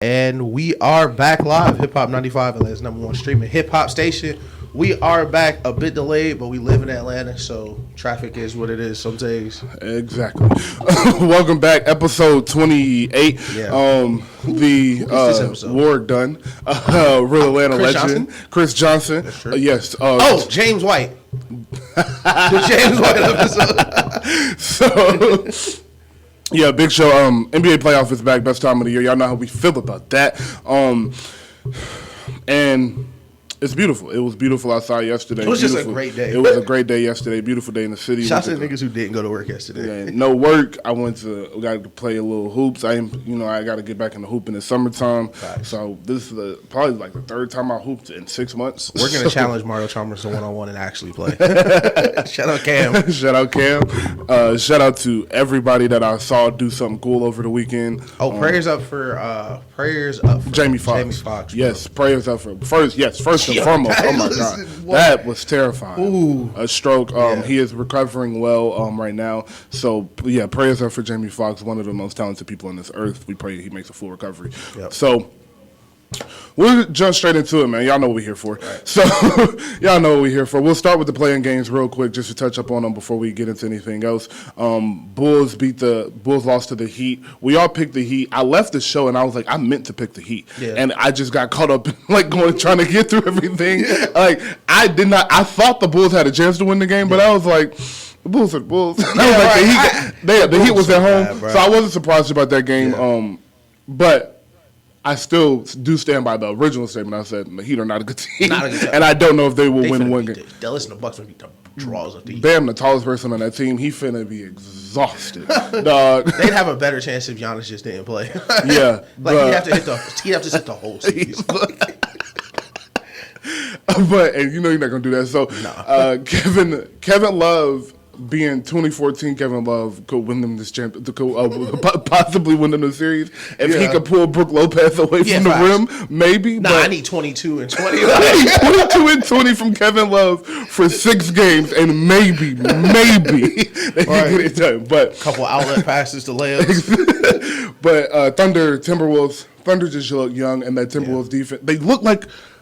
And we are back live. Hip Hop 95, Atlanta's number one streaming hip hop station. We are back a bit delayed, but we live in Atlanta, so traffic is what it is some days. Exactly. Welcome back, episode 28. Yeah. The Ward Dunn, real Atlanta Chris legend, Johnson? Chris Johnson. That's true. Yes. James White. The James White episode. So. Yeah, big show. NBA playoff is back. Best time of the year. Y'all know how we feel about that. And it's beautiful. It was beautiful outside yesterday. It was just a great day. It was a great day yesterday. Beautiful day in the city. Shout out to the niggas who didn't go to work yesterday. Yeah, no work. I got to play a little hoops. I got to get back in the hoop in the summertime. Right. So this is probably like the third time I hooped in 6 months. We're gonna challenge Mario Chalmers to one-on-one and actually play. Shout out Cam. Shout out Cam. Shout out to everybody that I saw do something cool over the weekend. Prayers up for Jamie Foxx. Jamie Foxx. Yes, prayers up for first and foremost. Oh my God, that was terrifying. Ooh. A stroke. Yeah. He is recovering well right now. So yeah, prayers up for Jamie Foxx, one of the most talented people on this earth. We pray he makes a full recovery. Yep. So we'll jump straight into it, man. Y'all know what we're here for. Right. So y'all know what we're here for. We'll start with the playing games real quick just to touch up on them before we get into anything else. Bulls lost to the Heat. We all picked the Heat. I left the show and I was like, I meant to pick the Heat. Yeah. And I just got caught up in trying to get through everything. Yeah. I thought the Bulls had a chance to win the game, but I was like, the Bulls are the Bulls. The Heat was at home. Bad, so I wasn't surprised about that game. Yeah. But I still do stand by the original statement. I said the Heat are not a good team, Not a good team. And I don't know if they will win one game. Dallas and the Bucks will beat the draws of the Heat. Bam, the tallest person on that team, he finna be exhausted, dog. They'd have a better chance if Giannis just didn't play. Yeah, he'd have to hit the whole series. But and you know you're not gonna do that. So Kevin Love. Being 2014, Kevin Love could win them this possibly win them the series if he could pull Brook Lopez away from the rim, maybe. I need 22 and 20. 22 and 20 from Kevin Love for 6 games, and maybe they can get it done. But a couple outlet passes to layups. But Thunder just look young, and that Timberwolves defense,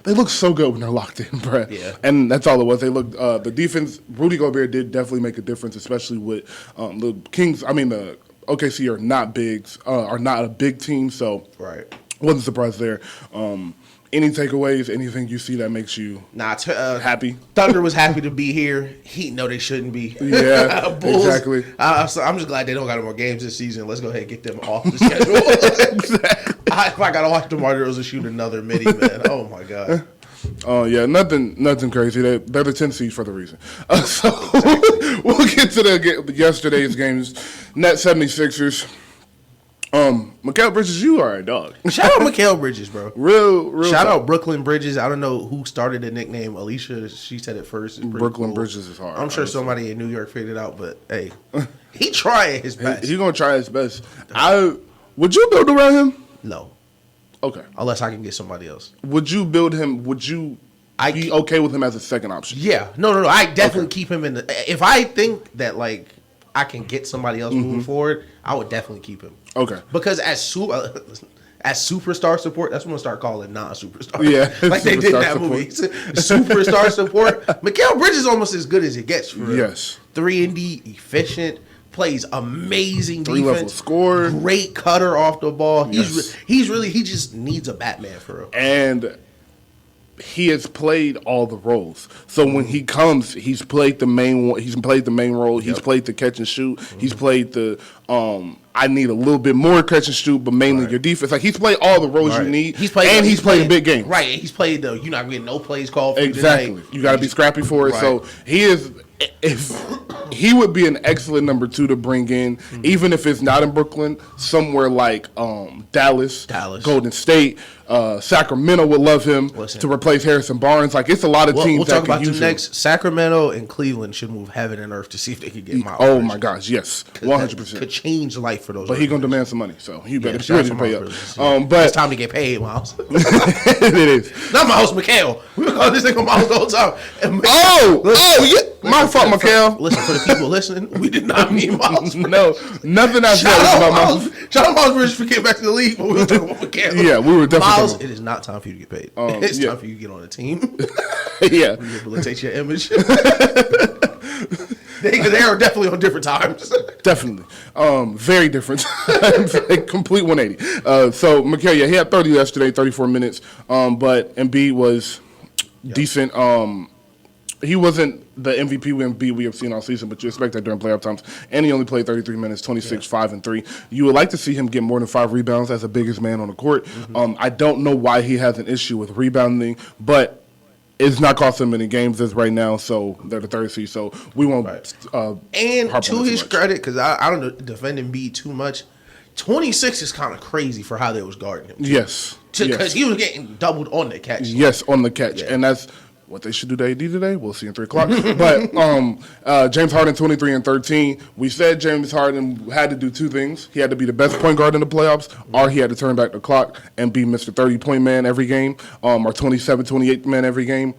they look so good when they're locked in, bro. Yeah. And that's all it was. They looked the defense. Rudy Gobert did definitely make a difference, especially with the Kings. I mean, the OKC are not a big team, so right. Wasn't surprised there. Any takeaways? Anything you see that makes you happy? Thunder was happy to be here. Heat know they shouldn't be. Yeah, Bulls, exactly. So I'm just glad they don't got no more games this season. Let's go ahead and get them off the schedule. Exactly. If I gotta watch DeMar DeRozan shoot another midi, man. Oh my God. Oh yeah, nothing crazy. They're the 10 seeds for the reason. So we'll get to yesterday's games. Nets 76ers. Mikal Bridges, you are a dog. Shout out Mikal Bridges, bro. Real. Shout out Brooklyn Bridges. I don't know who started the nickname. Alicia, she said it first. Brooklyn cool. Bridges is hard. I'm sure somebody in New York figured it out, but hey, he trying his best. He's gonna try his best. Would you build around him? No. Okay. Unless I can get somebody else. Would you build him? Would you be okay with him as a second option? Yeah. No. I definitely keep him in the. If I think that I can get somebody else moving forward, I would definitely keep him. Okay. Because as superstar support, that's what I'm gonna start calling non-superstar. Yeah. Like they did in that movie. Superstar support. Mikal Bridges is almost as good as it gets. For real. Yes. 3-and-D, efficient, plays amazing defense. 3-level score. Great cutter off the ball. Yes. He just needs a Batman for real. And he has played all the roles. So when he comes, he's played the main one. He's played the main role. He's played the catch and shoot. He's played the I need a little bit more catch and shoot, but mainly your defense. Like he's played all the roles you need. He's played a big game. Right. He's played the you're not getting no plays called for exactly. You tonight. You got to be scrappy for it. Right. So he is. If he would be an excellent number 2 to bring in, even if it's not in Brooklyn, somewhere like Dallas, Golden State, Sacramento would love him to replace Harrison Barnes. Like, it's a lot of teams we'll that talk can about use you him. next. Sacramento and Cleveland should move heaven and earth to see if they can get Miles. Oh, Bridges. my gosh, yes. 100%. Could change life for those. But he's going to demand some money, so you better shout be ready out to to pay Miles up. Bridges. It's time to get paid, Miles. It is. Not Miles McHale. We were calling this nigga Miles the whole time. Yeah. My fault, McHale. Listen, for the people listening, we did not mean Miles. No, nothing I said Shout was out about Miles. Miles. Shout out Miles Bridges for getting back to the league, but we were talking about McHale. Yeah, we were definitely Miles, talking it is not time for you to get paid. It's time for you to get on a team. Yeah. Rehabilitate your image. They are definitely on different times. Definitely. Very different. Like, complete 180. So, McHale, yeah, he had 30 yesterday, 34 minutes. But Embiid was decent. He wasn't the MVP Embiid we have seen all season, but you expect that during playoff times. And he only played 33 minutes, 26, 5, and 3. You would like to see him get more than 5 rebounds as the biggest man on the court. I don't know why he has an issue with rebounding, but it's not costing him any games as right now, so they're the third seed. So we won't. And to his credit, because I don't defend Embiid too much, 26 is kind of crazy for how they was guarding him. Yes. Because he was getting doubled on the catch. Yes, on the catch. Yeah. And that's what they should do to AD today. We'll see in 3 o'clock. But James Harden, 23 and 13. We said James Harden had to do 2 things. He had to be the best point guard in the playoffs, or he had to turn back the clock and be Mr. 30-point man every game, or 27, 28 man every game.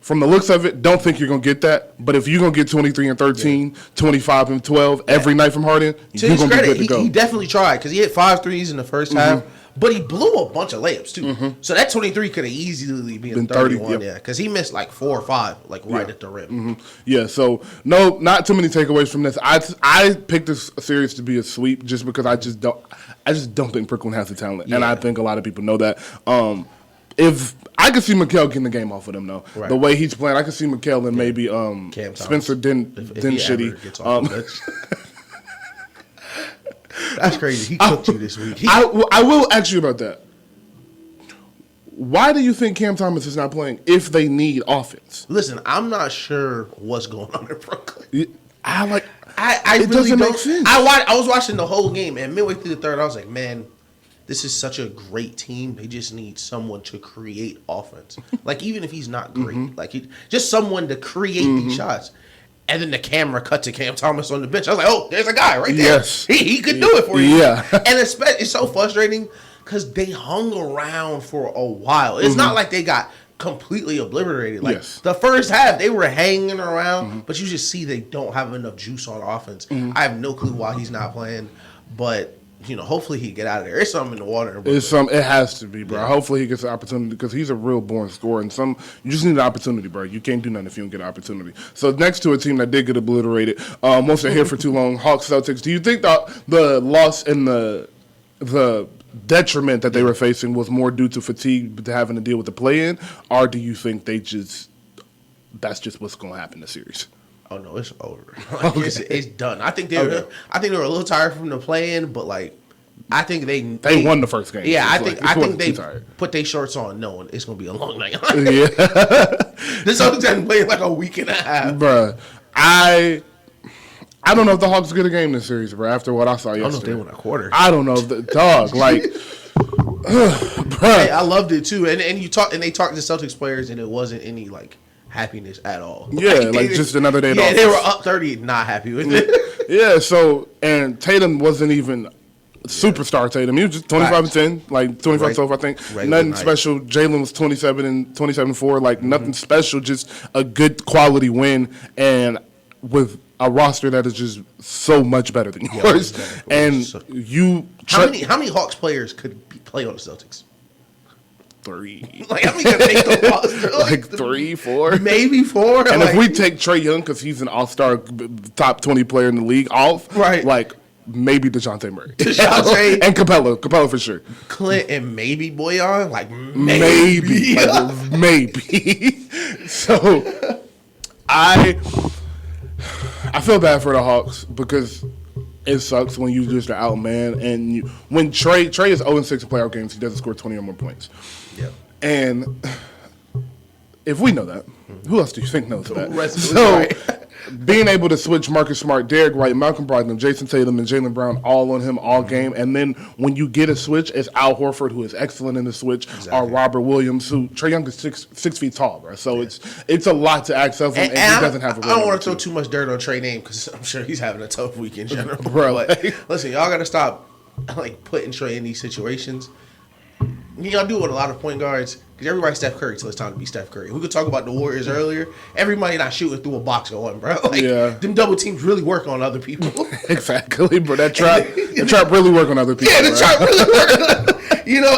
From the looks of it, don't think you're going to get that. But if you're going to get 23 and 13, 25 and 12 every night from Harden, you're going to be good to go. He definitely tried because he hit 5 threes in the first half. But he blew a bunch of layups, too. So that 23 could have easily been 31, because he missed like 4 or 5, like right at the rim. Yeah, so no, not too many takeaways from this. I picked this series to be a sweep just because I just don't think Brooklyn has the talent, and I think a lot of people know that. If I could see McHale getting the game off of them, though, the way he's playing, I could see McHale and maybe Spencer Dinwiddie. That's crazy. He cooked you this week. I will ask you about that. Why do you think Cam Thomas is not playing if they need offense? Listen, I'm not sure what's going on in Brooklyn. It really doesn't don't. make sense. I was watching the whole game, and midway through the third, I was like, man, this is such a great team. They just need someone to create offense. Like, even if he's not great, just someone to create these shots. And then the camera cut to Cam Thomas on the bench. I was like, oh, there's a guy right there. Yes. He could do it for you. Yeah. And it's so frustrating because they hung around for a while. It's not like they got completely obliterated. Like, the first half, they were hanging around, but you just see they don't have enough juice on offense. I have no clue why he's not playing, but hopefully he get out of there. There's something in the water. It has to be, bro. Hopefully he gets an opportunity because he's a real born scorer. And you just need an opportunity, bro. You can't do nothing if you don't get an opportunity. So next to a team that did get obliterated, won't stay here for too long. Hawks Celtics. Do you think the loss and the detriment that they were facing was more due to fatigue to having to deal with the play-in, or do you think that's just what's going to happen in the series? Oh no, it's over. It's done. I think they were a little tired from the play-in, but I think they won the first game. Yeah, I think they put their shorts on knowing it's gonna be a long night. Yeah, the Celtics haven't played like a week and a half, bruh. I don't know if the Hawks get a game this series, bro. After what I saw yesterday, I don't know if they won a quarter. I don't know if the dog bruh. Hey, I loved it too, and they talked to Celtics players, and it wasn't any happiness at all. Yeah, just another day. Yeah, they were up 30, not happy with it. Yeah, so and Tatum wasn't even superstar Tatum. He was just 25 and 10, 25 12, I think. Nothing special. Jalen was 27 4, nothing special, just a good quality win, and with a roster that is just so much better than yours. And how many Hawks players could play on the Celtics? 3. How many can make the roster? 3, 4, maybe 4. And if we take Trae Young because he's an all-star, top 20 player in the league off, maybe DeJounte Murray, and Capella for sure. Clint and maybe Boyan, maybe. Maybe. So I feel bad for the Hawks because it sucks when you just are out, man. And when Trae is 0-6 in playoff games, he doesn't score 20 or more points. Yeah. And if we know that, Who else do you think knows that? So, being able to switch Marcus Smart, Derek White, Malcolm Brogdon, Jason Tatum, and Jaylen Brown all on him all game, and then when you get a switch, it's Al Horford, who is excellent in the switch, or Robert Williams, who Trae Young is 6 feet tall, bro. So it's a lot to access him, and he doesn't have a I don't want to throw too much dirt on Trae name because I'm sure he's having a tough week in general. Bro, but listen, y'all got to stop putting Trae in these situations. Y'all do it with a lot of point guards because everybody's Steph Curry till it's time to be Steph Curry. We could talk about the Warriors earlier. Everybody not shooting through a box going, bro. Them double teams really work on other people. Exactly, bro. That trap really work on other people. Yeah, the trap really work.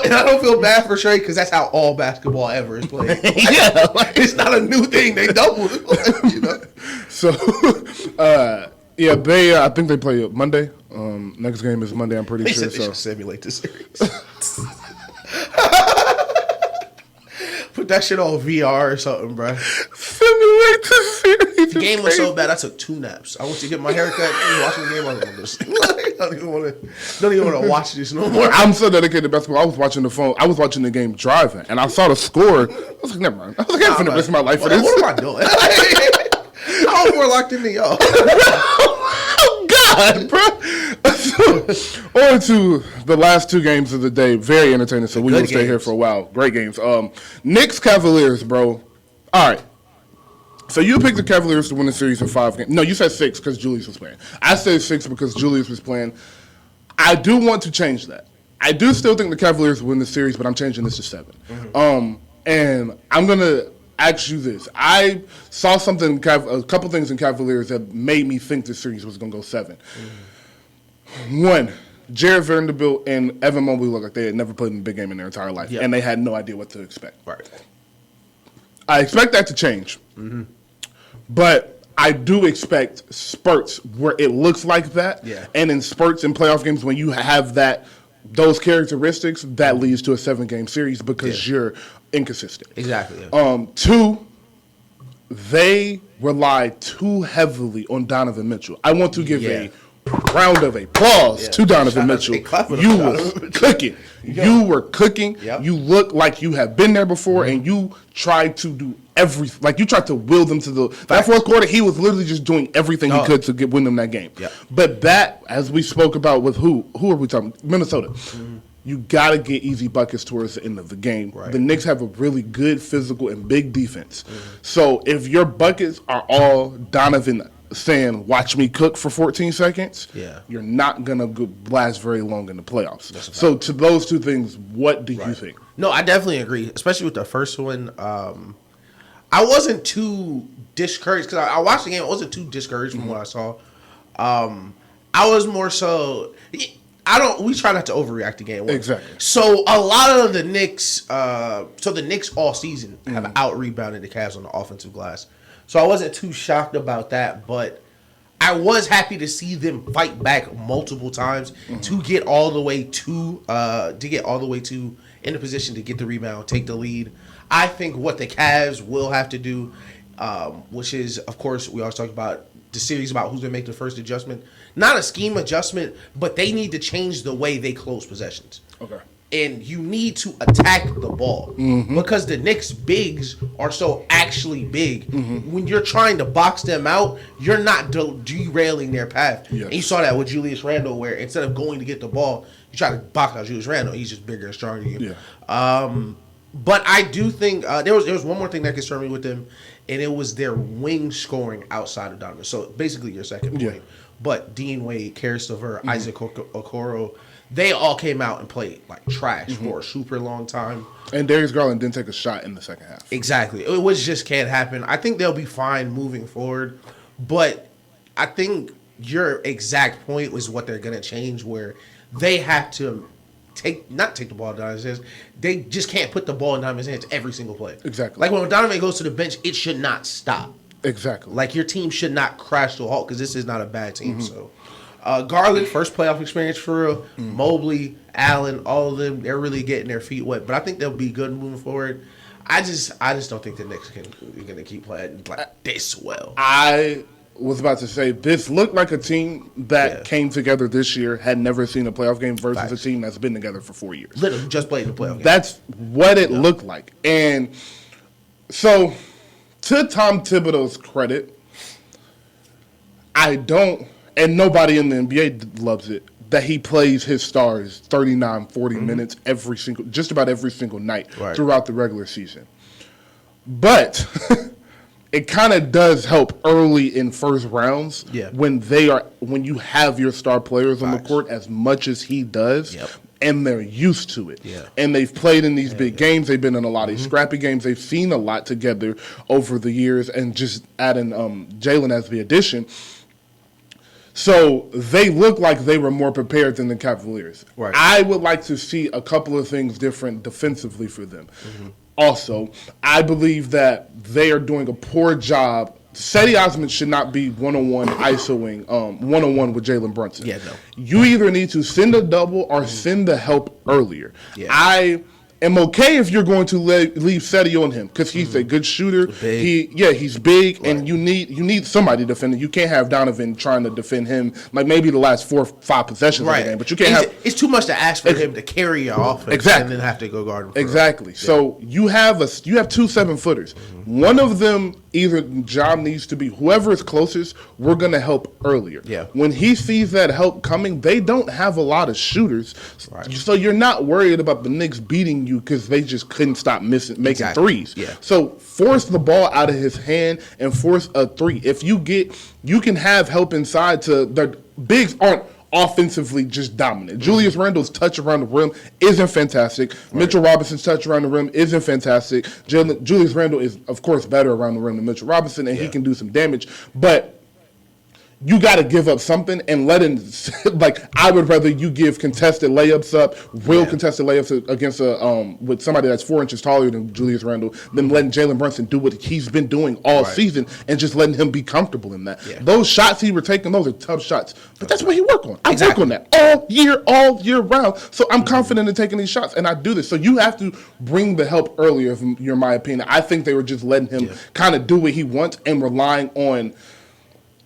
And I don't feel bad for Trae because that's how all basketball ever is played. It's not a new thing. They double. So, I think they play Monday. Next game is Monday. I'm pretty sure. They should simulate the series. Put that shit on VR or something, bro. Simulate the series. The game was so bad, I took 2 naps. I went to get my haircut. I was watching the game. I was like, I don't even want to watch this no more. I'm so dedicated to basketball. I was watching the game driving, and I saw the score. I was like, never mind. I was like, I'm finna risk my life for this. What am I doing? How more locked in than y'all? Oh, God, bro. On to the last 2 games of the day. Very entertaining, so we will stay here for a while. Great games. Knicks Cavaliers, bro. All right. So you picked the Cavaliers to win the series in 5 games. No, you said 6 because Julius was playing. I said 6 because Julius was playing. I do want to change that. I do still think the Cavaliers will win the series, but I'm changing this to 7. And I'm going to ask you this. I saw a couple things in Cavaliers that made me think this series was going to go 7. 1, Jared Vanderbilt and Evan Mobley look like they had never played in a big game in their entire life, and they had no idea what to expect. Right. I expect that to change, but I do expect spurts where it looks like that, and in spurts in playoff games when you have those characteristics, that leads to a 7-game series because you're inconsistent. Exactly. 2, they rely too heavily on Donovan Mitchell. I want to give a round of applause to Donovan Mitchell. You were cooking. You were cooking. You look like you have been there before, and you tried to do everything. Like, you tried to will them to that fourth quarter. He was literally just doing everything he could to win them that game. But that, as we spoke about with who are we talking? Minnesota. You got to get easy buckets towards the end of the game. The Knicks have a really good physical and big defense. So if your buckets are all Donovan saying, watch me cook for 14 seconds, you're not going to last very long in the playoffs. So to those 2 things, what do you think? No, I definitely agree, especially with the first one. I wasn't too discouraged because I watched the game. I wasn't too discouraged from what I saw. I was more so... we try not to overreact to game 1. Exactly. So a lot of the Knicks, the Knicks all season have out-rebounded the Cavs on the offensive glass. So I wasn't too shocked about that, but I was happy to see them fight back multiple times to get all the way to in a position to get the rebound, take the lead. I think what the Cavs will have to do, which is, of course, we always talk about the series about who's going to make the first adjustment. Not a scheme adjustment, but they need to change the way they close possessions. Okay. And you need to attack the ball because the Knicks bigs are so actually big. When you're trying to box them out, you're not derailing their path. And you saw that with Julius Randle, where instead of going to get the ball, you try to box out Julius Randle. He's just bigger and stronger than you. But I do think there was one more thing that concerned me with them, and it was their wing scoring outside of Donovan. So basically your second point. But Dean Wade, Karis LeVert, Isaac Okoro, they all came out and played like trash for a super long time. And Darius Garland didn't take a shot in the second half. Exactly. It was just can't happen. I think they'll be fine moving forward. But I think your exact point was what they're going to change, where they have to not take the ball in Donovan's hands. They just can't put the ball in Donovan's hands every single play. Exactly. Like when Donovan goes to the bench, it should not stop. Exactly. Like your team should not crash to a halt because this is not a bad team. So Garland, first playoff experience for real. Mobley, Allen, all of them, they're really getting their feet wet. But I think they'll be good moving forward. I just don't think the Knicks are going to keep playing like this well. I was about to say, this looked like a team that came together this year, had never seen a playoff game versus a team that's been together for 4 years. Literally just played the playoff game. That's what it looked like. And so to Tom Thibodeau's credit, I don't, and nobody in the NBA loves it, that he plays his stars 39, 40 minutes just about every single night throughout the regular season. But it kind of does help early in first rounds when you have your star players on the court as much as he does. And they're used to it. And they've played in these big games. They've been in a lot of these scrappy games. They've seen a lot together over the years, and just adding Jalen as the addition. So they look like they were more prepared than the Cavaliers. I would like to see a couple of things different defensively for them. Also, I believe that they are doing a poor job. Cedi Osman should not be one-on-one ISOing one-on-one with Jalen Brunson. You either need to send a double or send the help earlier. I am okay if you're going to leave Cedi on him because he's a good shooter. He's big, and you need somebody to defend him. You can't have Donovan trying to defend him like maybe the last 4 or 5 possessions of the game, but you can't It's too much to ask for him to carry your offense and then have to go guard him. So you have 2 7-footers. One of them, either job needs to be whoever is closest, we're going to help earlier. When he sees that help coming, they don't have a lot of shooters. So you're not worried about the Knicks beating you because they just couldn't stop making threes. So force the ball out of his hand and force a three. If you can have help inside the bigs aren't offensively just dominant. Julius Randle's touch around the rim isn't fantastic. Mitchell Robinson's touch around the rim isn't fantastic. Julius Randle is, of course, better around the rim than Mitchell Robinson, and he can do some damage. But you got to give up something and let him, I would rather you give contested layups up, contested layups against with somebody that's 4 inches taller than Julius Randle than letting Jalen Brunson do what he's been doing all season and just letting him be comfortable in that. Those shots he were taking, those are tough shots. But that's what he work on. I work on that all year round. So I'm confident in taking these shots, and I do this. So you have to bring the help earlier, if you're my opinion. I think they were just letting him kind of do what he wants and relying on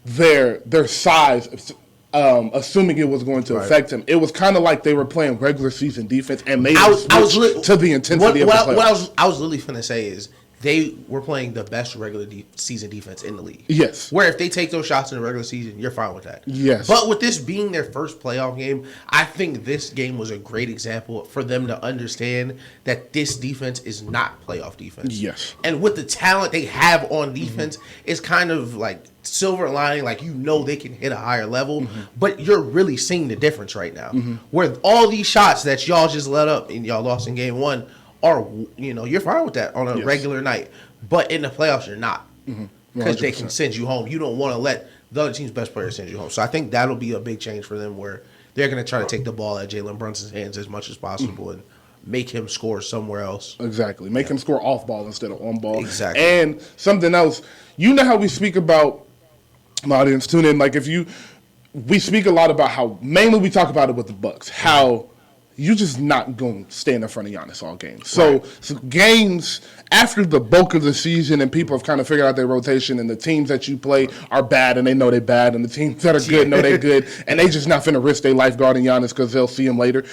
their size, assuming it was going to affect him. It was kind of like they were playing regular season defense and made him switch to the intensity of the play. What I was literally finna say is they were playing the best regular season defense in the league. Where if they take those shots in the regular season, you're fine with that. But with this being their first playoff game, I think this game was a great example for them to understand that this defense is not playoff defense. And with the talent they have on defense, it's kind of like silver lining, like they can hit a higher level, but you're really seeing the difference right now. Where all these shots that y'all just let up and y'all lost in game 1 are, you're fine with that on a regular night, but in the playoffs you're not, because they can send you home. You don't want to let the other team's best player send you home. So I think that'll be a big change for them, where they're going to try to take the ball out of Jalen Brunson's hands as much as possible and make him score somewhere else. Make him score off ball instead of on ball. And something else, how we speak about, my audience, tune in, we speak a lot about how, mainly we talk about it with the Bucks, how you're just not going to stand in front of Giannis all game. So games after the bulk of the season and people have kind of figured out their rotation and the teams that you play are bad and they know they're bad, and the teams that are good know they're good, and they just not finna risk their life guarding Giannis because they'll see him later.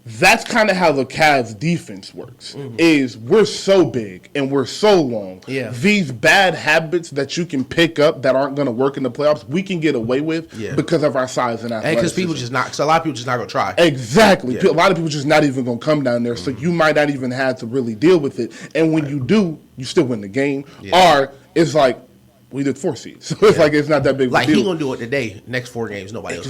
That's kind of how the Cavs defense works, is we're so big and we're so long. These bad habits that you can pick up that aren't going to work in the playoffs, we can get away with because of our size and athleticism. And because a lot of people just not going to try. A lot of people just not even going to come down there, so you might not even have to really deal with it. And when you do, you still win the game. Or it's like, we did 4 seeds. So it's it's not that big of a deal. He going to do it today, next 4 games, nobody else.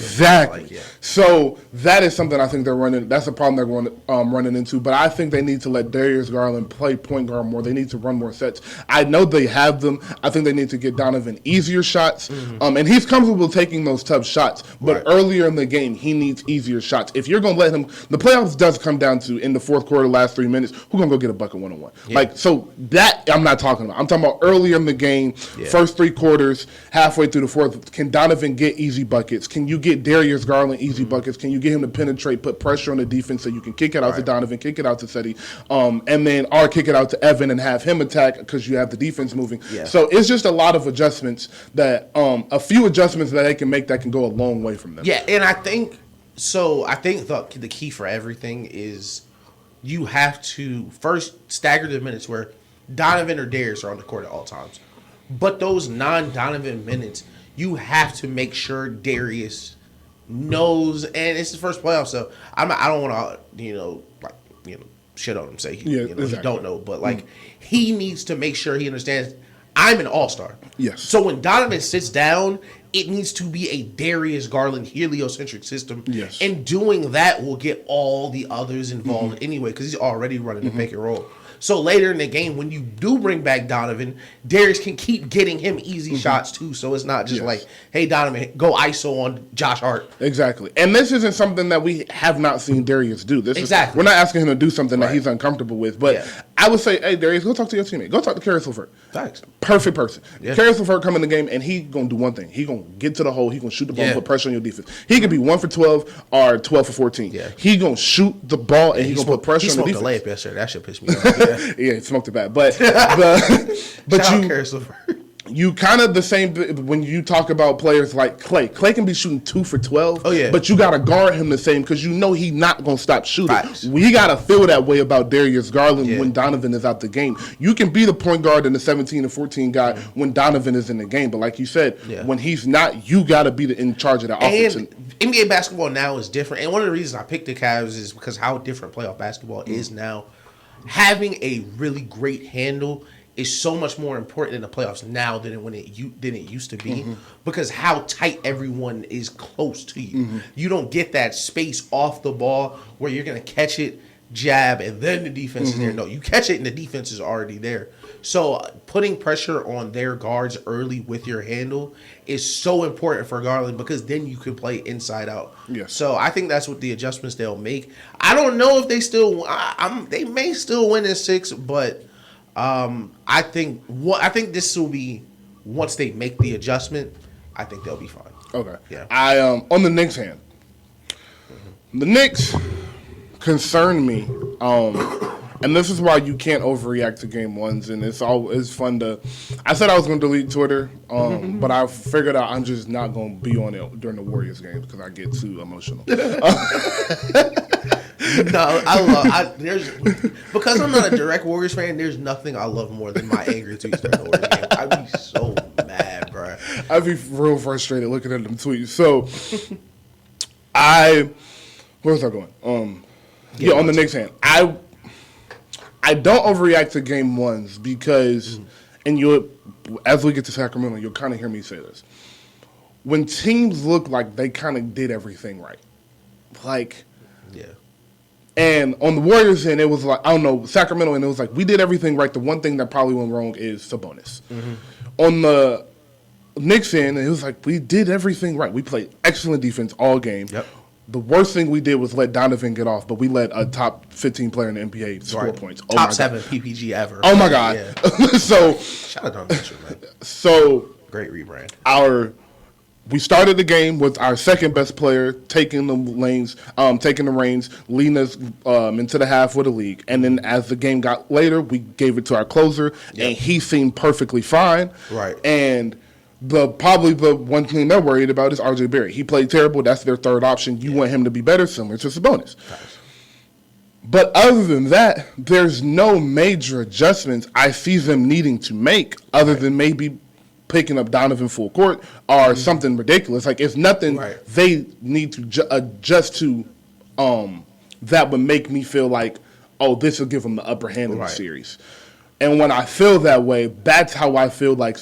So that is something I think they're running. That's a problem they're going running into. But I think they need to let Darius Garland play point guard more. They need to run more sets. I know they have them. I think they need to get Donovan easier shots. And he's comfortable taking those tough shots. But earlier in the game, he needs easier shots. If you're going to let him, the playoffs does come down to, in the fourth quarter, last 3 minutes, who's going to go get a bucket one-on-one? So that I'm not talking about. I'm talking about earlier in the game, first 3 quarters, halfway through the fourth. Can Donovan get easy buckets? Can you get Darius Garland easy buckets? Can you get him to penetrate, put pressure on the defense so you can kick it out to Donovan, kick it out to Cedi, and then or kick it out to Evan and have him attack because you have the defense moving. So it's just a lot of adjustments that a few adjustments that they can make that can go a long way from them. And I think the key for everything is you have to first stagger the minutes where Donovan or Darius are on the court at all times. But those non-Donovan minutes, you have to make sure Darius knows, and it's his first playoff, so I don't want to, shit on him, say he don't know, but he needs to make sure he understands I'm an all-star. Yes. So when Donovan sits down, it needs to be a Darius Garland heliocentric system. Yes. And doing that will get all the others involved anyway, because he's already running the pick and roll. So later in the game, when you do bring back Donovan, Darius can keep getting him easy shots too. So it's not just hey, Donovan, go ISO on Josh Hart. Exactly. And this isn't something that we have not seen Darius do. Exactly. We're not asking him to do something that he's uncomfortable with. But I would say, hey, Darius, go talk to your teammate. Go talk to Karis LeVert. Thanks. Perfect person. Yeah. Karis LeVert come in the game, and he going to do one thing. He going to get to the hole. He going to shoot the ball and put pressure on your defense. He could be 1 for 12 or 12 for 14. Yeah. He going to shoot the ball, and he going to put pressure on the defense. He smoked the layup yesterday. That shit pissed me off. Yeah, he smoked it bad. But you kind of the same when you talk about players like Clay. Clay can be shooting 2 for 12. Oh, yeah. But you got to guard him the same because you know he's not going to stop shooting. Facts. We got to feel that way about Darius Garland when Donovan is out the game. You can be the point guard and the 17 and 14 guy when Donovan is in the game. But like you said, when he's not, you got to be in charge of the offense. And NBA basketball now is different. And one of the reasons I picked the Cavs is because how different playoff basketball is now. Having a really great handle is so much more important in the playoffs now than it used to be because how tight everyone is close to you. You don't get that space off the ball where you're going to catch it, jab, and then the defense is there. No, you catch it and the defense is already there. So putting pressure on their guards early with your handle is so important for Garland because then you can play inside out. Yes. So I think that's what the adjustments they'll make. I don't know if they still they may still win in 6, but I think this will be once they make the adjustment, I think they'll be fine. Okay. Yeah. I on the Knicks hand. The Knicks concern me. And this is why you can't overreact to game ones, and it's fun to. I said I was going to delete Twitter, but I figured out I'm just not going to be on it during the Warriors games because I get too emotional. No, because I'm not a direct Warriors fan. There's nothing I love more than my angry tweets during the Warriors game. I'd be so mad, bro. I'd be real frustrated looking at them tweets. So, where was I going? On the Knicks hand, I don't overreact to game ones because, and as we get to Sacramento, you'll kind of hear me say this. When teams look like they kind of did everything right, and on the Warriors end, it was like, I don't know, Sacramento, and it was like, we did everything right. The one thing that probably went wrong is Sabonis. On the Knicks end, it was like, we did everything right. We played excellent defense all game. Yep. The worst thing we did was let Donovan get off, but we let a top 15 player in the NBA score points. Oh top 7 PPG ever. Oh, my God. Yeah. So, shout out to Donovan, man. So, great rebrand. We started the game with our second best player taking the reins, leading us into the half of the league. And then as the game got later, we gave it to our closer, and he seemed perfectly fine. Right. And probably the one thing they're worried about is RJ Barrett. He played terrible. That's their third option. You want him to be better, similar to Sabonis. Nice. But other than that, there's no major adjustments I see them needing to make other than maybe picking up Donovan full court or something ridiculous. Like, it's nothing they need to adjust to that would make me feel like, oh, this will give them the upper hand in the series. And when I feel that way, that's how I feel like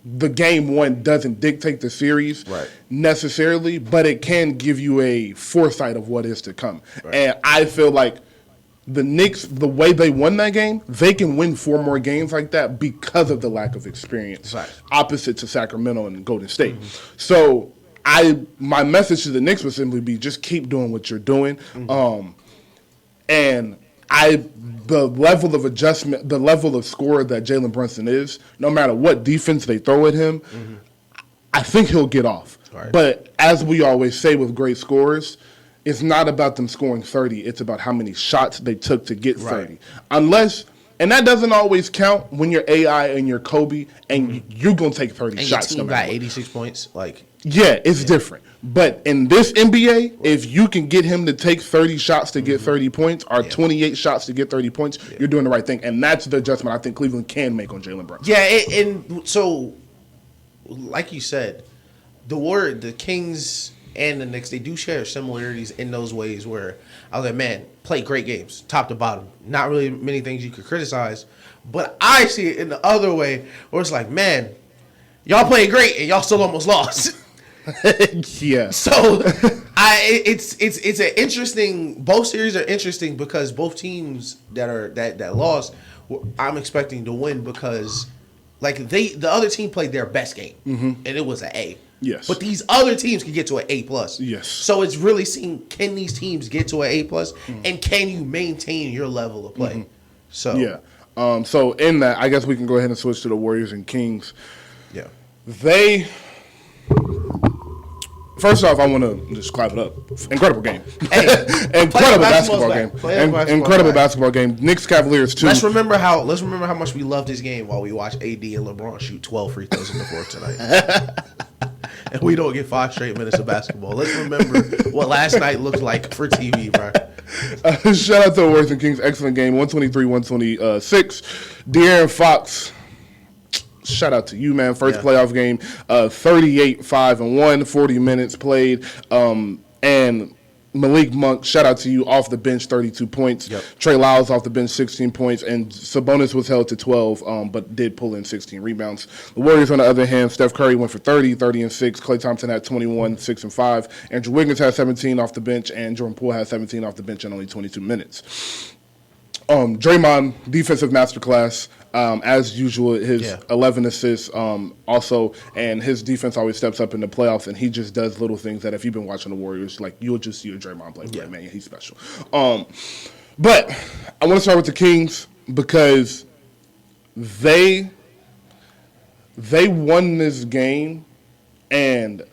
the game one doesn't dictate the series necessarily, but it can give you a foresight of what is to come. And I feel like the Knicks, the way they won that game, they can win 4 more games like that because of the lack of experience, opposite to Sacramento and Golden State. So my message to the Knicks would simply be just keep doing what you're doing. And the level of adjustment, the level of scorer that Jalen Brunson is, no matter what defense they throw at him, I think he'll get off. But as we always say with great scorers, it's not about them scoring 30. It's about how many shots they took to get 30. Unless, and that doesn't always count when you're AI and you're Kobe, and you're going to take 30 shots. And your team got 86 points. Yeah, it's different. But in this NBA, if you can get him to take 30 shots to get 30 points or 28 shots to get 30 points, you're doing the right thing. And that's the adjustment I think Cleveland can make on Jalen Brunson. Yeah, and so, like you said, the Kings and the Knicks, they do share similarities in those ways where I was like, man, play great games, top to bottom. Not really many things you could criticize. But I see it in the other way where it's like, man, y'all played great and y'all still almost lost. Yeah. So it's an interesting. Both series are interesting because both teams that lost, I'm expecting to win because like the other team played their best game and it was an A. Yes. But these other teams can get to an A+. Yes. So it's really seeing, can these teams get to an A+, and can you maintain your level of play? So yeah. So in that, I guess we can go ahead and switch to the Warriors and Kings. Yeah. First off, I want to just clap it up. Incredible game. Hey, incredible basketball game. Incredible basketball game. Knicks Cavaliers too. Let's remember how much we loved this game while we watched AD and LeBron shoot 12 free throws in the fourth tonight. And we don't get 5 straight minutes of basketball. Let's remember what last night looked like for TV, bro. Shout out to the Warriors and Kings. Excellent game. 123-126. De'Aaron Fox. Shout out to you, man. First playoff game, 38-5-1, 40 minutes played. And Malik Monk, shout out to you, off the bench, 32 points. Yep. Trey Lyles off the bench, 16 points. And Sabonis was held to 12, but did pull in 16 rebounds. The Warriors, on the other hand, Steph Curry went for 30 and 6. Klay Thompson had 21, 6 and 5. Andrew Wiggins had 17 off the bench, and Jordan Poole had 17 off the bench in only 22 minutes. Draymond, defensive masterclass. As usual, his 11 assists also, and his defense always steps up in the playoffs, and he just does little things that if you've been watching the Warriors, like you'll just see a Draymond play. Yeah. Man, he's special. But I want to start with the Kings because they won this game, and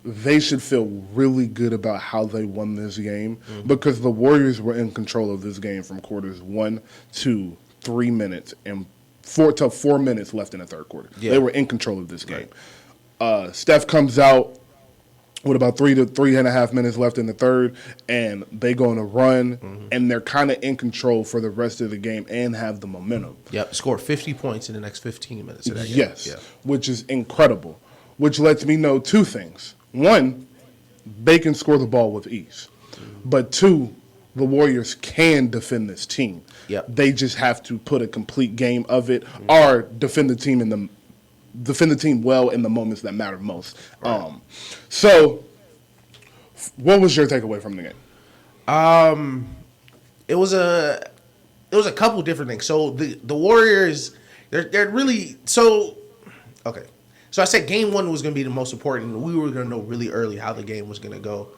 they should feel really good about how they won this game because the Warriors were in control of this game from quarters 1, 2, 3 minutes and 4 minutes left in the third quarter. Yeah. They were in control of this game. Right. Steph comes out with about 3 to 3.5 minutes left in the third, and they go on a run, and they're kind of in control for the rest of the game and have the momentum. Yep, score 50 points in the next 15 minutes of that game. Yes, which is incredible, which lets me know 2 things. 1, they can score the ball with ease. But 2, the Warriors can defend this team. Yep. They just have to put a complete game of it or defend the team well in the moments that matter most. Right. So what was your takeaway from the game? It was a couple different things. So the Warriors, they're really okay. So I said game 1 was going to be the most important. We were going to know really early how the game was going to go.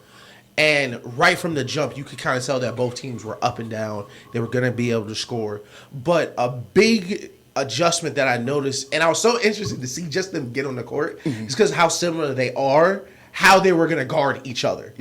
And right from the jump, you could kind of tell that both teams were up and down. They were going to be able to score. But a big adjustment that I noticed, and I was so interested to see just them get on the court, is because how similar they are, how they were going to guard each other.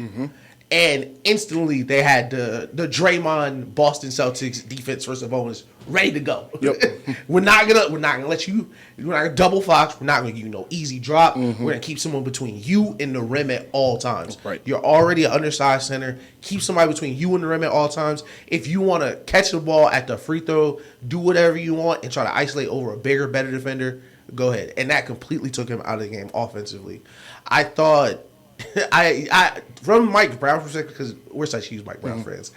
And instantly they had the Draymond Boston Celtics defense for Sabonis ready to go. Yep. We're not gonna let you. We're not gonna double fox. We're not gonna give you easy drop. We're gonna keep someone between you and the rim at all times. Right. You're already an undersized center. Keep somebody between you and the rim at all times. If you want to catch the ball at the free throw, do whatever you want and try to isolate over a bigger, better defender. Go ahead. And that completely took him out of the game offensively. I thought. I from Mike Brown's perspective, because we're such huge Mike Brown fans,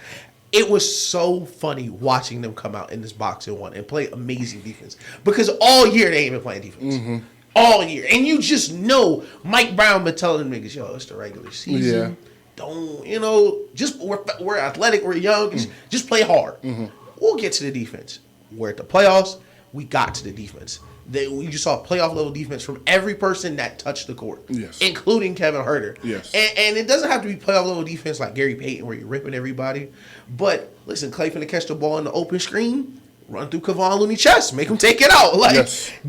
it was so funny watching them come out in this box and 1 and play amazing defense. Because all year they ain't been playing defense. All year. And you just know Mike Brown been telling them niggas, yo, it's the regular season. Don't, just we're athletic, we're young, just play hard. We'll get to the defense. We're at the playoffs, we got to the defense. We just saw playoff level defense from every person that touched the court, including Kevin Huerter. Yes. And it doesn't have to be playoff level defense like Gary Payton where you're ripping everybody. But listen, Clay finna catch the ball in the open screen, run through Kevon Looney's chest, make him take it out.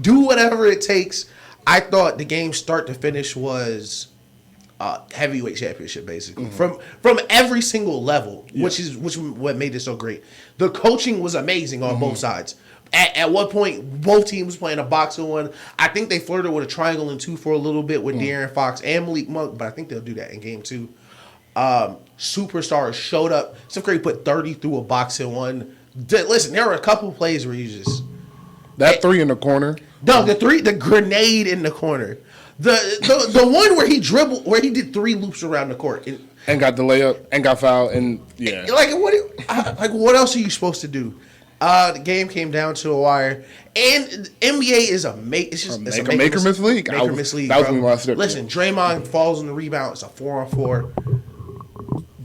Do whatever it takes. I thought the game start to finish was heavyweight championship basically from every single level, which what made it so great. The coaching was amazing on both sides. At what point, both teams playing a box and one. I think they flirted with a triangle and two for a little bit with De'Aaron Fox and Malik Monk, but I think they'll do that in game 2. Superstars showed up. Steph Curry put 30 through a box and one. Listen, there were a couple plays where you just... That 3 in the corner. No, the grenade in the corner. The one where he dribbled, where he did 3 loops around the court. And got the layup, and got fouled, and yeah. What else are you supposed to do? The game came down to a wire, and NBA is a make miss league. Make or miss league. That was when I said, listen, Draymond falls on the rebound. It's a 4-on-4.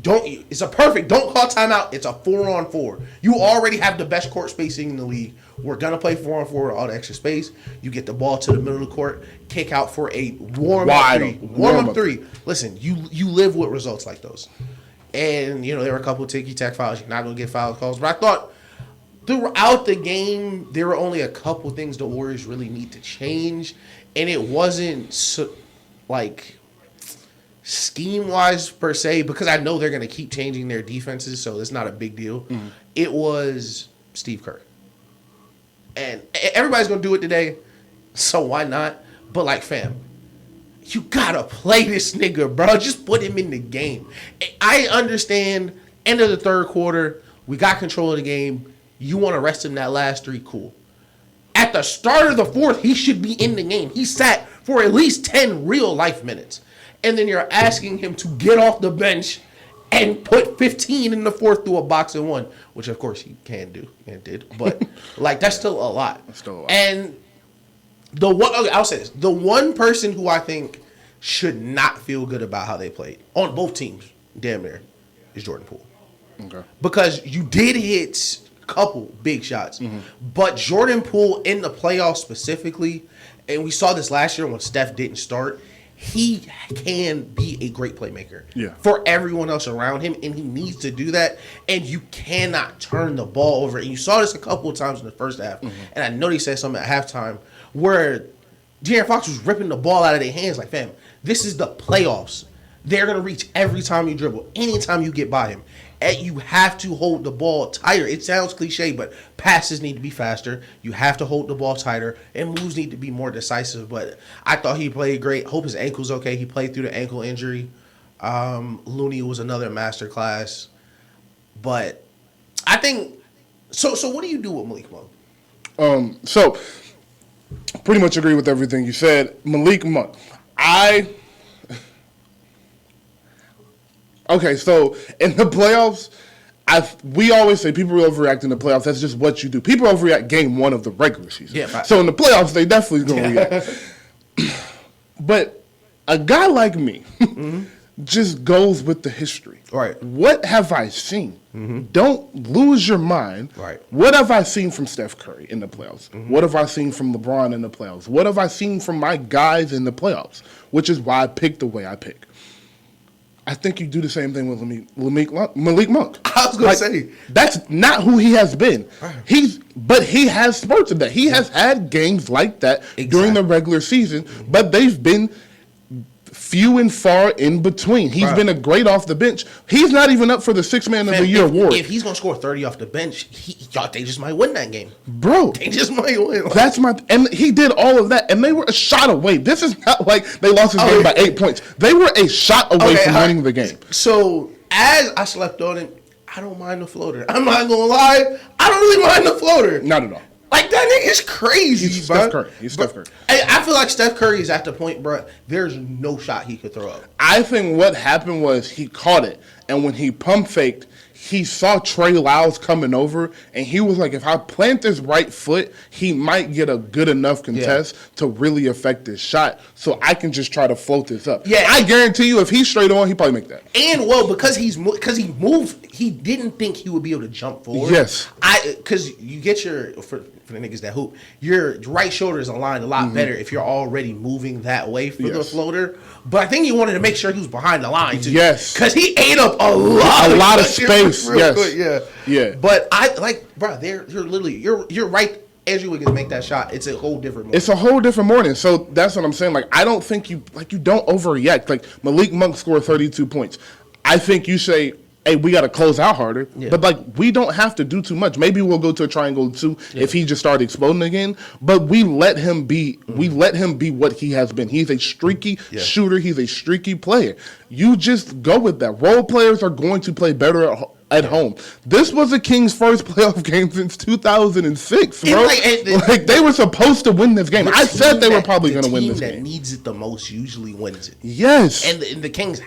It's a perfect. Don't call timeout. It's a 4-on-4. You already have the best court spacing in the league. We're gonna play 4-on-4 with all the extra space. You get the ball to the middle of the court, kick out for a warm up three. Listen, you live with results like those, and there were a couple of ticky-tack fouls. You're not gonna get foul calls, but I thought throughout the game there were only a couple things the Warriors really need to change, and it wasn't scheme-wise per se, because I know they're going to keep changing their defenses, so it's not a big deal. Mm-hmm. It was Steve Kerr. And everybody's going to do it today, so why not? But, fam, you got to play this nigga, bro. Just put him in the game. I understand, end of the third quarter, we got control of the game. You want to rest him that last 3, cool. At the start of the fourth, he should be in the game. He sat for at least 10 real-life minutes. And then you're asking him to get off the bench and put 15 in the fourth through a box and one, which of course he can do and did. But that's still a lot. That's still a lot. And I'll say this: the one person who I think should not feel good about how they played on both teams, damn near, is Jordan Poole. Okay. Because you did hit a couple big shots, but Jordan Poole in the playoffs specifically, and we saw this last year when Steph didn't start. He can be a great playmaker for everyone else around him, and he needs to do that. And you cannot turn the ball over. And you saw this a couple of times in the first half. Mm-hmm. And I know they said something at halftime where De'Aaron Fox was ripping the ball out of their hands like, fam, this is the playoffs. They're going to reach every time you dribble, anytime you get by him. And you have to hold the ball tighter. It sounds cliche, but passes need to be faster. You have to hold the ball tighter, and moves need to be more decisive. But I thought he played great. Hope his ankle's okay. He played through the ankle injury. Looney was another masterclass. But I think so. What do you do with Malik Monk? So pretty much agree with everything you said. Malik Monk, Okay, so in the playoffs, we always say people overreact in the playoffs. That's just what you do. People overreact game 1 of the regular season. Yeah, so in the playoffs, they definitely going to react. But a guy like me just goes with the history. Right. What have I seen? Mm-hmm. Don't lose your mind. Right. What have I seen from Steph Curry in the playoffs? Mm-hmm. What have I seen from LeBron in the playoffs? What have I seen from my guys in the playoffs? Which is why I picked the way I pick. I think you do the same thing with Malik Monk. I was going to say. That's not who he has been. But he has spurts of that. He has had games like that during the regular season, but they've been few and far in between. He's been a great off the bench. He's not even up for the 6th Man of the Year award. If he's going to score 30 off the bench, they just might win that game. Bro. They just might win. And he did all of that, and they were a shot away. This is not like they lost his game by 8 points. They were a shot away from winning the game. So, as I slept on it, I don't mind the floater. I'm not going to lie. I don't really mind the floater. Not at all. Like, that nigga is crazy, He's Steph Curry. I feel like Steph Curry is at the point, bro, there's no shot he could throw up. I think what happened was he caught it, and when he pump faked, he saw Trey Lyles coming over, and he was like, if I plant this right foot, he might get a good enough contest to really affect this shot, so I can just try to float this up. Yeah, I guarantee you, if he's straight on, he probably make that. And, because he moved, he didn't think he would be able to jump forward. Yes. Because you get for the niggas that hoop, your right shoulder is aligned a lot better if you're already moving that way for the floater. But I think he wanted to make sure he was behind the line too. Yes. Because he ate up a lot of space. Yes. Quick. Yeah. But you're literally you're right. Andrew Wiggins make that shot. It's a whole different morning. It's a whole different morning. So that's what I'm saying. Like, I don't think you don't overreact. Like, Malik Monk scored 32 points. I think you say, hey, we got to close out harder. Yeah. But, like, we don't have to do too much. Maybe we'll go to a triangle 2 if he just started exploding again. But we let him be what he has been. He's a streaky shooter. He's a streaky player. You just go with that. Role players are going to play better at home. This was the Kings' first playoff game since 2006, bro. Like they were supposed to win this game. I said they were probably going to win this game. The team that needs it the most usually wins it. Yes. And the Kings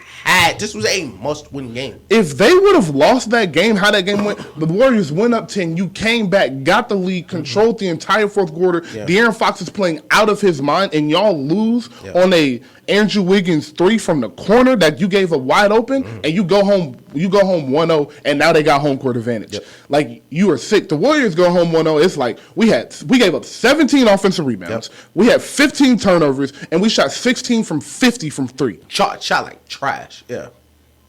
this was a must-win game. If they would have lost that game, how that game went, the Warriors went up 10, you came back, got the lead, controlled the entire fourth quarter. Yeah. De'Aaron Fox is playing out of his mind, and y'all lose on a Andrew Wiggins 3 from the corner that you gave a wide open, and you go home 1-0, and now they got home court advantage. Yep. Like, you are sick. The Warriors go home 1-0. It's like we gave up 17 offensive rebounds. Yep. We had 15 turnovers, and we shot 16 from 50 from 3. Shot like trash. Yeah.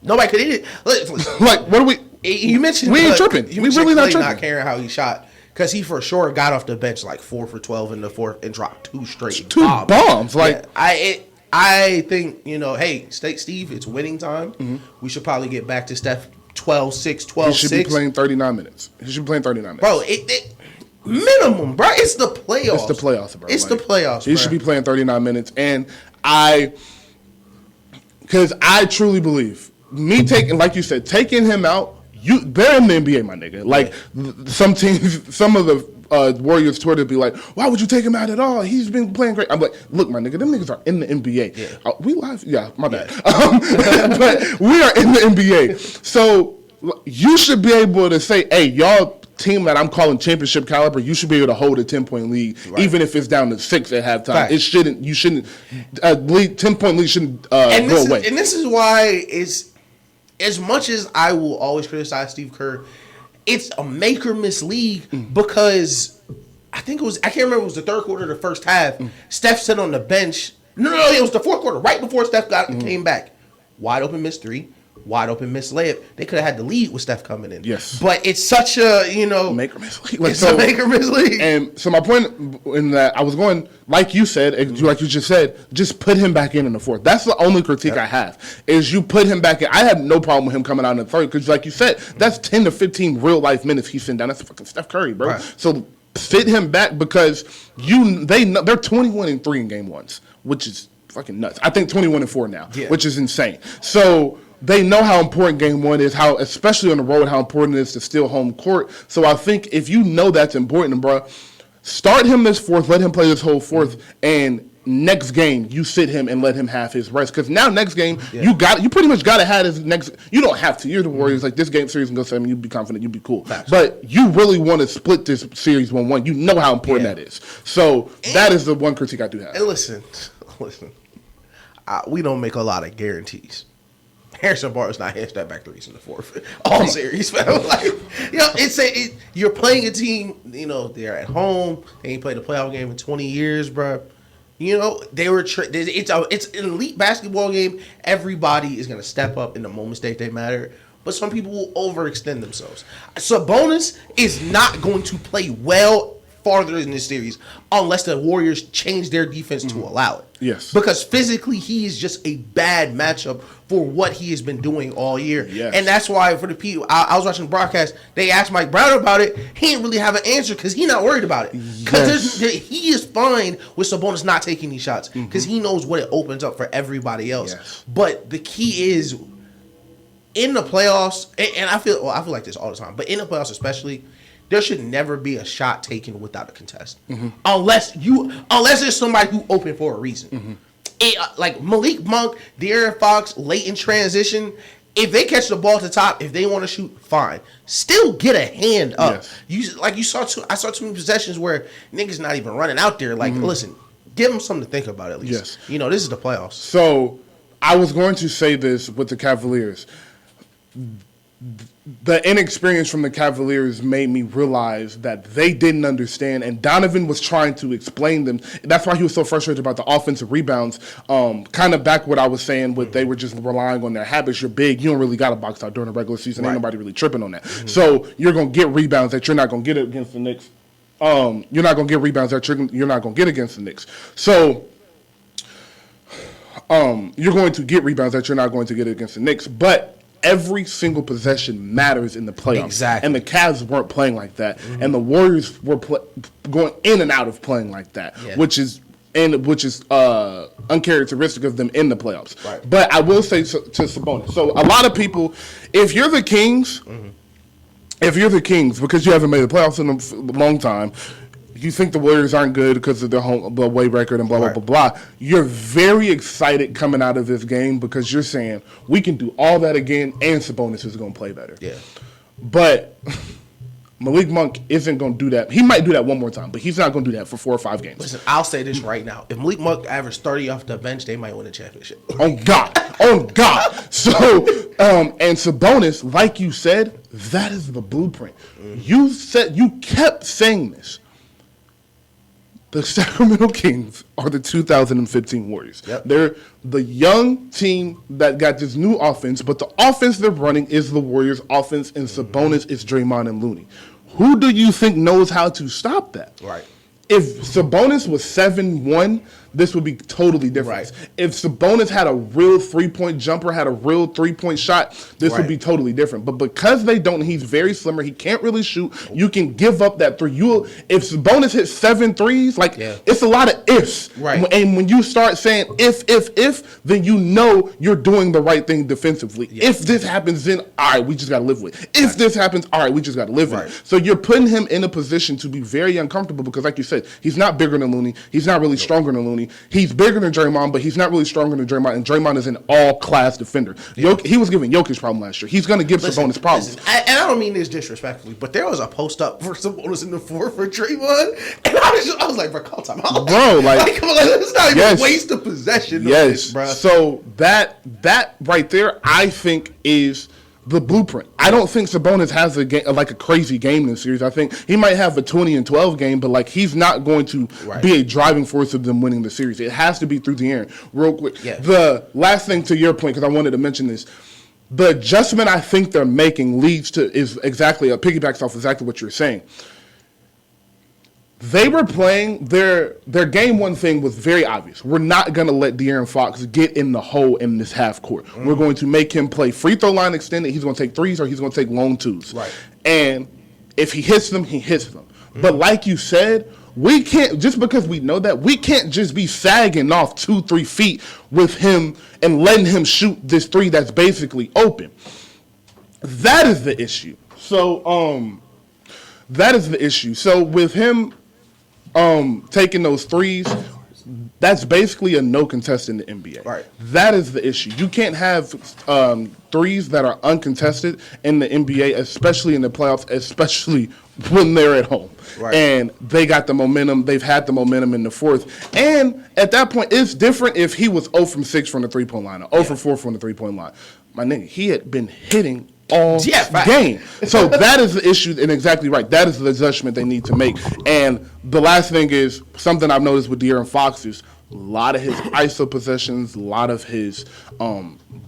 Nobody could hit it. Like, what do we? You mentioned we ain't tripping. We really not tripping. Not caring how he shot. Because he for sure got off the bench like 4 for 12 in the fourth and dropped 2 straight bombs. Like, I think, hey, Steve, it's winning time. Mm-hmm. We should probably get back to Steph 12-6, 12-6. He should be playing 39 minutes. Bro, minimum, bro. It's the playoffs. It's the playoffs, bro. It's the playoffs, He should be playing 39 minutes. And because I truly believe, like you said, taking him out, they're in the NBA, my nigga. Like, some teams, some of the Warriors Twitter be like, why would you take him out at all? He's been playing great. I'm like, look, my nigga, them niggas are in the NBA. Yeah. We live? Yeah, my bad. But we are in the NBA. So you should be able to say, hey, y'all team that I'm calling championship caliber, you should be able to hold a 10-point lead, even if it's down to 6 at halftime. Right. You shouldn't, 10-point lead shouldn't go away. And this is why as much as I will always criticize Steve Kerr, it's a make or miss league because I can't remember if it was the third quarter or the first half. Steph sat on the bench. No, it was the fourth quarter, right before Steph came back. Wide open missed 3, wide open missed layup. They could have had the lead with Steph coming in. Yes. But it's such a, make or miss league. It's a make or miss league. And so my point in that, I was going, like you said, like you just said, just put him back in the fourth. That's the only critique I have, is you put him back in. I have no problem with him coming out in the third because, like you said, that's 10 to 15 real-life minutes he's sitting down. That's fucking Steph Curry, bro. Right. So sit him back because they're 21-3 in game ones, which is fucking nuts. I think 21-4 now, which is insane. So they know how important game 1 is, how, especially on the road, how important it is to steal home court. So I think if you know that's important, bro, start him this fourth, let him play this whole fourth, and next game you sit him and let him have his rest. Because now next game you pretty much got to have his next. You don't have to. You're the Warriors. Like, this game series can go 7. You'd be confident. You'd be cool. Facts. But you really want to split this series 1-1. You know how important that is. So that is the one critique I do have. And listen. We don't make a lot of guarantees. Harrison Barnes not hitting that back threes in the fourth. All series, fam. Like, you're playing a team. They're at home. They ain't played a playoff game in 20 years, bro. They were. It's an elite basketball game. Everybody is gonna step up in the moments they matter. But some people will overextend themselves. Sabonis is not going to play well farther in this series unless the Warriors change their defense to allow it. Yes. Because physically he is just a bad matchup for what he has been doing all year. Yes. And that's why for the people, I was watching the broadcast, they asked Mike Brown about it. He didn't really have an answer because he's not worried about it. Because he is fine with Sabonis not taking these shots because he knows what it opens up for everybody else. Yes. But the key is in the playoffs, and I feel like this all the time, but in the playoffs especially, there should never be a shot taken without a contest, unless there's somebody who opened for a reason. Like Malik Monk, De'Aaron Fox, late in transition. If they catch the ball at the top, if they want to shoot, fine. Still get a hand up. Yes. I saw too many possessions where niggas not even running out there. Like, listen, give them something to think about at least. Yes. This is the playoffs. So I was going to say this with the Cavaliers. The inexperience from the Cavaliers made me realize that they didn't understand, and Donovan was trying to explain them. That's why he was so frustrated about the offensive rebounds. Kind of back what I was saying with they were just relying on their habits. You're big. You don't really got to box out during the regular season. Ain't nobody really tripping on that. So you're going to get rebounds that you're not going to get against the Knicks. You're not going to get rebounds that you're not going to get against the Knicks. So you're going to get rebounds that you're not going to get against the Knicks. But every single possession matters in the playoffs. Exactly. And the Cavs weren't playing like that. And the Warriors were going in and out of playing like that, which is uncharacteristic of them in the playoffs. Right. But I will say to Sabonis. So a lot of people, if you're the Kings, because you haven't made the playoffs in a long time, you think the Warriors aren't good because of their away record and blah, blah, blah, blah. You're very excited coming out of this game because you're saying, we can do all that again and Sabonis is going to play better. Yeah. But Malik Monk isn't going to do that. He might do that one more time, but he's not going to do that for 4 or 5 games. Listen, I'll say this right now. If Malik Monk averaged 30 off the bench, they might win a championship. Oh, God. So, and Sabonis, like you said, that is the blueprint. You kept saying this. The Sacramento Kings are the 2015 Warriors. Yep. They're the young team that got this new offense, but the offense they're running is the Warriors' offense, and Sabonis is Draymond and Looney. Who do you think knows how to stop that? Right. If Sabonis was 7-1, this would be totally different. Right. If Sabonis had a real 3-point jumper, had a real 3-point shot, this would be totally different. But because they don't, he's very slimmer. He can't really shoot. You can give up that three. If Sabonis hits 7 threes, it's a lot of ifs. Right. And when you start saying if, then you know you're doing the right thing defensively. Yeah. If this happens, then all right, we just got to live with it. If this happens, all right, we just got to live with it. So you're putting him in a position to be very uncomfortable because, like you said, he's not bigger than Looney. He's not really stronger than Looney. He's bigger than Draymond, but he's not really stronger than Draymond, and Draymond is an all-class defender. Yeah. He was giving Jokic problem last year. He's going to give Sabonis problems. And I don't mean this disrespectfully, but there was a post-up for Sabonis in the fourth for Draymond, and I was like, bro, call time out. Bro, come on, it's not even a waste of possession. Yes, bro. So that right there, I think, is the blueprint. I don't think Sabonis has a game, like a crazy game in this series. I think he might have a 20-12 game, but he's not going to be a driving force of them winning the series. It has to be through the air. Real quick, the last thing to your point, because I wanted to mention this, the adjustment I think they're making piggybacks off exactly what you're saying. They were playing their game one thing was very obvious. We're not going to let De'Aaron Fox get in the hole in this half court. We're going to make him play free throw line extended. He's going to take threes or he's going to take long twos. Right. And if he hits them, he hits them. But like you said, we can't, just because we know that, we can't just be sagging off 2-3 feet with him and letting him shoot this three that's basically open. That is the issue. So with him taking those threes, that's basically a no contest in the NBA. Right. That is the issue. You can't have threes that are uncontested in the NBA, especially in the playoffs, especially when they're at home. Right. And they got the momentum. They've had the momentum in the fourth. And at that point, it's different if he was 0 from 6 from the three-point line or 0 from 4 from the three-point line. My nigga, he had been hitting all game. So that is the issue, and exactly right. That is the adjustment they need to make. And the last thing is something I've noticed with De'Aaron Fox is a lot of his ISO possessions, a lot of his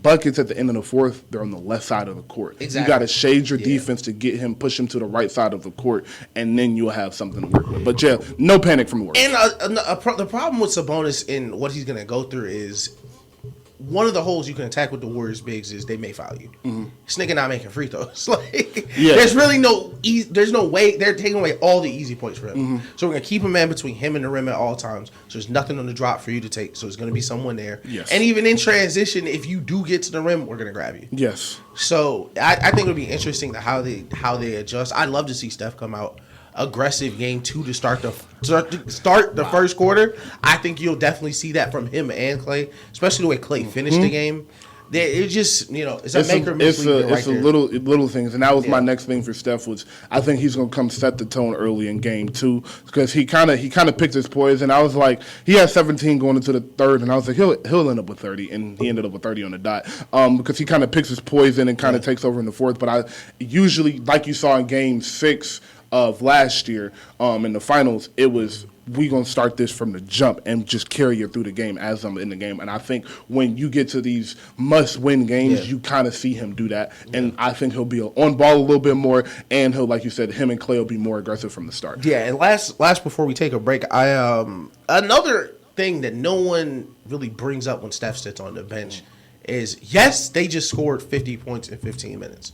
buckets at the end of the fourth, they're on the left side of the court. Exactly. You got to shade your defense to get him, push him to the right side of the court, and then you'll have something to work with. But yeah, no panic from the work. And the problem with Sabonis and what he's going to go through is one of the holes you can attack with the Warriors bigs is they may foul you. This nigga not making free throws. There's really there's no way they're taking away all the easy points for him. So we're gonna keep a man between him and the rim at all times. So there's nothing on the drop for you to take. So it's gonna be someone there. Yes. And even in transition, if you do get to the rim, we're gonna grab you. Yes. So I think it'll be interesting how they adjust. I'd love to see Steph come out aggressive game 2 to start the first quarter. I think you'll definitely see that from him and Clay, especially the way Clay finished the game. It just, it's a make or miss. It's little things, and that was my next thing for Steph was I think he's gonna come set the tone early in game 2 because he kind of picked his poison. I was like, he had 17 going into the third, and I was like, he'll end up with 30, and he ended up with 30 on the dot because he kind of picks his poison and kind of takes over in the fourth. But I usually, like you saw in game 6 of last year in the finals, it was we gonna start this from the jump and just carry you through the game as I'm in the game. And I think when you get to these must-win games, you kind of see him do that. And I think he'll be on ball a little bit more, and he'll, like you said, him and Clay will be more aggressive from the start. Yeah, and last before we take a break, I another thing that no one really brings up when Steph sits on the bench is, yes, they just scored 50 points in 15 minutes.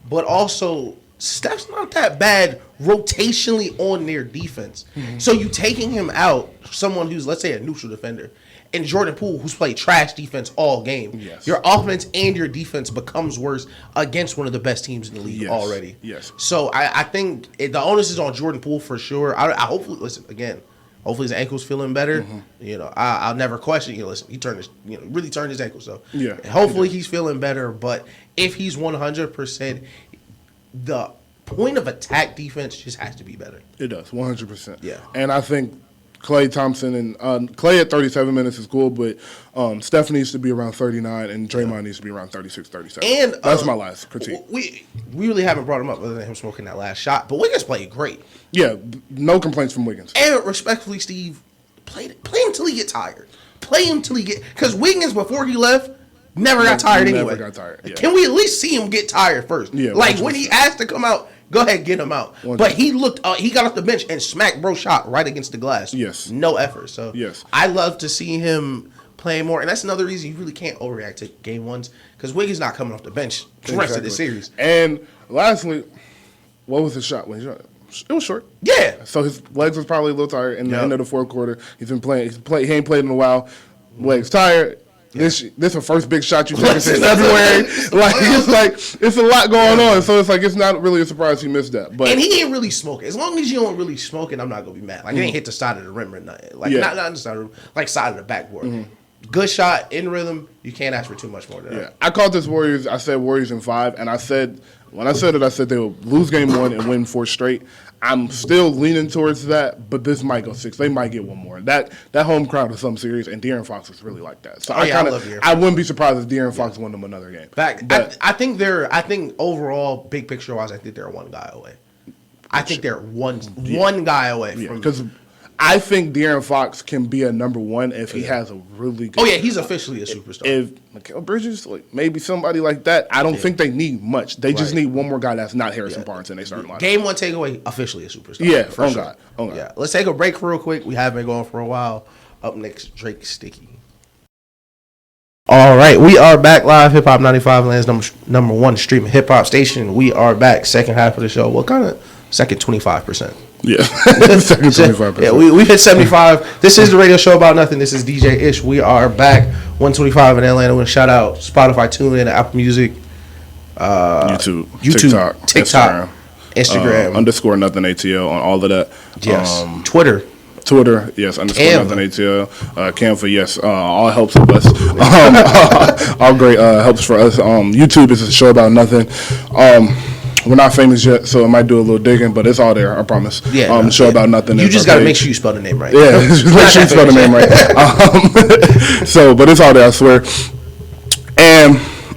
But also, Steph's not that bad rotationally on their defense. Mm-hmm. So you taking him out, someone who's, let's say, a neutral defender, and Jordan Poole, who's played trash defense all game, your offense and your defense becomes worse against one of the best teams in the league already. Yes. So I think the onus is on Jordan Poole for sure. I hopefully, listen, again, hopefully his ankle's feeling better. Mm-hmm. You know, I'll never question. You know, listen, he turned his, really turned his ankle. So hopefully he's feeling better. But if he's 100%, the point of attack defense just has to be better. It does, 100%. Yeah. And I think Klay Thompson and Klay at 37 minutes is cool, but Steph needs to be around 39 and Draymond needs to be around 36, 37. And that's my last critique. We really haven't brought him up other than him smoking that last shot, but Wiggins played great. Yeah, no complaints from Wiggins. And respectfully, Steve, play him until he get tired. Play him until he get, because Wiggins before he left never got tired anyway. Never got tired. Yeah. Can we at least see him get tired first? Yeah, like 100%. When he asked to come out, go ahead, get him out. 100%. But he looked, he got off the bench and smacked bro shot right against the glass. Yes. No effort. So yes. I love to see him play more. And that's another reason you really can't overreact to game ones, because Wiggins not coming off the bench the rest of the series. And lastly, what was his shot when he shot it? It was short. Yeah. So his legs was probably a little tired in the end of the fourth quarter. He's been playing. He ain't played in a while. Legs tired. Yeah. This the first big shot you take since February. It's a lot going on. So it's like it's not really a surprise he missed that. But and he ain't really smoking. As long as you don't really smoke it, I'm not gonna be mad. Like it ain't hit the side of the rim or nothing. Like not the side of the rim, like side of the backboard. Mm-hmm. Good shot in rhythm. You can't ask for too much more than that. I called this Warriors. I said Warriors in 5, and I said when I said it, I said they will lose game 1 and win 4 straight. I'm still leaning towards that, but this might go 6. They might get one more. That home crowd is something serious, and De'Aaron Fox is really like that. So I wouldn't be surprised if De'Aaron Fox won them another game. I think overall, big picture wise, I think they're one guy away. I think they're one guy away from, because I think De'Aaron Fox can be a number 1 if he has a really good. Oh yeah, he's officially a superstar. If Mikal Bridges, maybe somebody like that, I don't think they need much. They just need one more guy that's not Harrison Barnes, and they start lineup. Game 1 takeaway, officially a superstar. Yeah, for sure. God. Oh God. Yeah, let's take a break real quick. We have been going for a while. Up next, Drake Sticky. All right, we are back live. Hip Hop 95 Land's number 1 streaming hip hop station. We are back. Second half of the show. What kind of second 25%? Yeah, second 25%. Yeah, we hit 75. This is the radio show about nothing. This is DJ Ish. We are back. 125 in Atlanta. We're shout out Spotify, TuneIn, Apple Music, YouTube, TikTok, Instagram, underscore nothing ATL on all of that. Yes, Twitter, yes, underscore nothing ATL. Canva, yes, all helps of us. All great helps for us. YouTube is a show about nothing. We're not famous yet, so it might do a little digging, but it's all there, I promise. Yeah, show about nothing. You just got to make sure you spell the name right. Yeah, just make sure you spell the name right. But it's all there, I swear.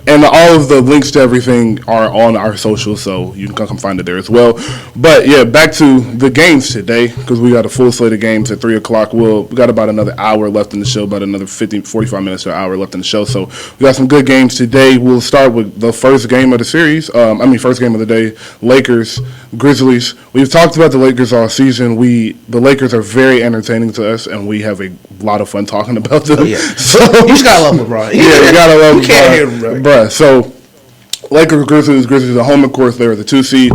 And all of the links to everything are on our socials, so you can come find it there as well. But yeah, back to the games today, because we got a full slate of games at 3 o'clock. We got about another hour left in the show, about another 45 minutes to an hour left in the show. So we got some good games today. We'll start with the first game of the series. First game of the day, Lakers, Grizzlies. We've talked about the Lakers all season. The Lakers are very entertaining to us, and we have a lot of fun talking about them. Yeah. So you just gotta love LeBron. Yeah, you gotta love LeBron. You can't hate him, bro. So, Lakers, Grizzlies, the home, of course, they were the 2 seed.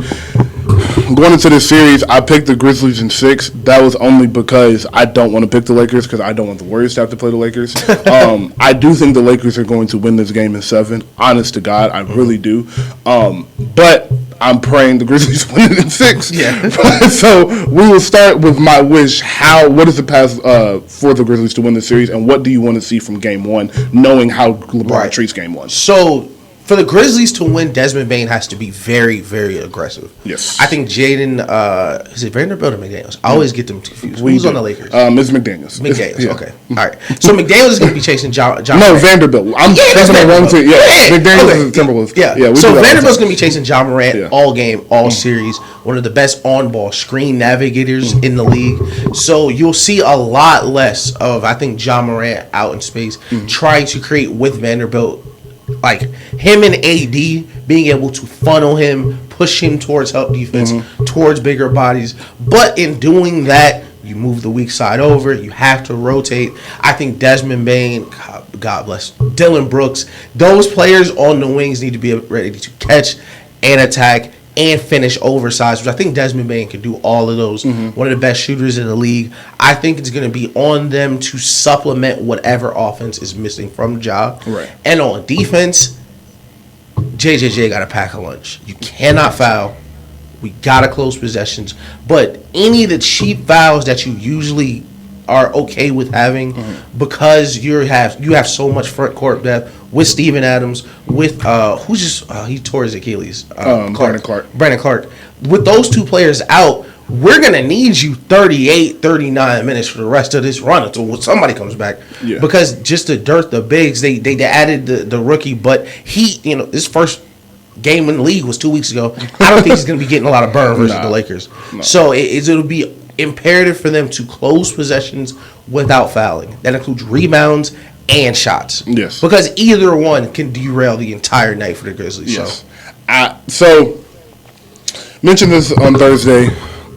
Going into this series, I picked the Grizzlies in 6. That was only because I don't want to pick the Lakers because I don't want the Warriors to have to play the Lakers. I do think the Lakers are going to win this game in 7. Honest to God, I really do. But I'm praying the Grizzlies win it in 6. Yeah. So we will start with my wish. What is the path for the Grizzlies to win the series, and what do you want to see from Game 1, knowing how LeBron treats Game 1? So for the Grizzlies to win, Desmond Bane has to be very, very aggressive. Yes. I think Jaden, is it Vanderbilt or McDaniels? I always get them confused. Who's on the Lakers? It's McDaniels. McDaniels, okay. All right. So McDaniels is going to be chasing John No, Morant. Vanderbilt. I'm chasing the wrong team. Yeah. McDaniels is the Timberwolves. Yeah. So Vanderbilt's going to be chasing John Morant all game, all series. One of the best on-ball screen navigators in the league. So you'll see a lot less of, I think, John Morant out in space trying to create with Vanderbilt. Like him and AD being able to funnel him, push him towards help defense, towards bigger bodies. But in doing that, you move the weak side over. You have to rotate. I think Desmond Bane, God bless Dylan Brooks. Those players on the wings need to be ready to catch and attack and finish oversized, which I think Desmond Bain can do all of those. One of the best shooters in the league. I think it's going to be on them to supplement whatever offense is missing from Ja. Right. And on defense, JJJ got to pack a lunch. You cannot foul. We got to close possessions. But any of the cheap fouls that you usually are okay with having, because you have so much front court depth with Steven Adams, with he tore his Achilles. Brandon Clark. With those two players out, we're going to need you 38, 39 minutes for the rest of this run until somebody comes back. Yeah. Because just to dirt the bigs, they added the rookie, but his first game in the league was 2 weeks ago. I don't think he's going to be getting a lot of burn versus the Lakers. No. So it'll be imperative for them to close possessions without fouling. That includes rebounds and shots. Yes. Because either one can derail the entire night for the Grizzlies. Yes. So mentioned this on Thursday.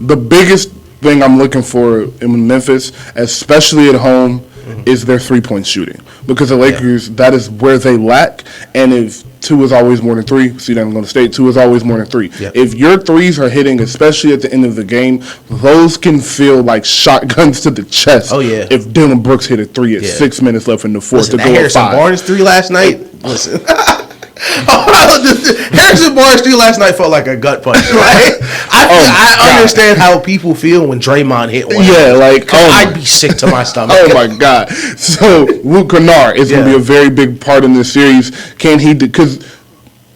The biggest thing I'm looking for in Memphis, especially at home, is their three-point shooting. Because the Lakers, that is where they lack. And if 2 is always more than 3, see that I'm going to state 2 is always more than 3. Yep. If your threes are hitting, especially at the end of the game, those can feel like shotguns to the chest. Oh, yeah. If Dylan Brooks hit a 3 at 6 minutes left in the fourth to go Harrison 5. Barnes 3 last night. Listen. Harrison Barnes 3 last night felt like a gut punch. Right? I understand how people feel when Draymond hit one. Yeah, like I'd be sick to my stomach. Oh my God! So Luke Kennard is going to be a very big part in this series. Can he? Because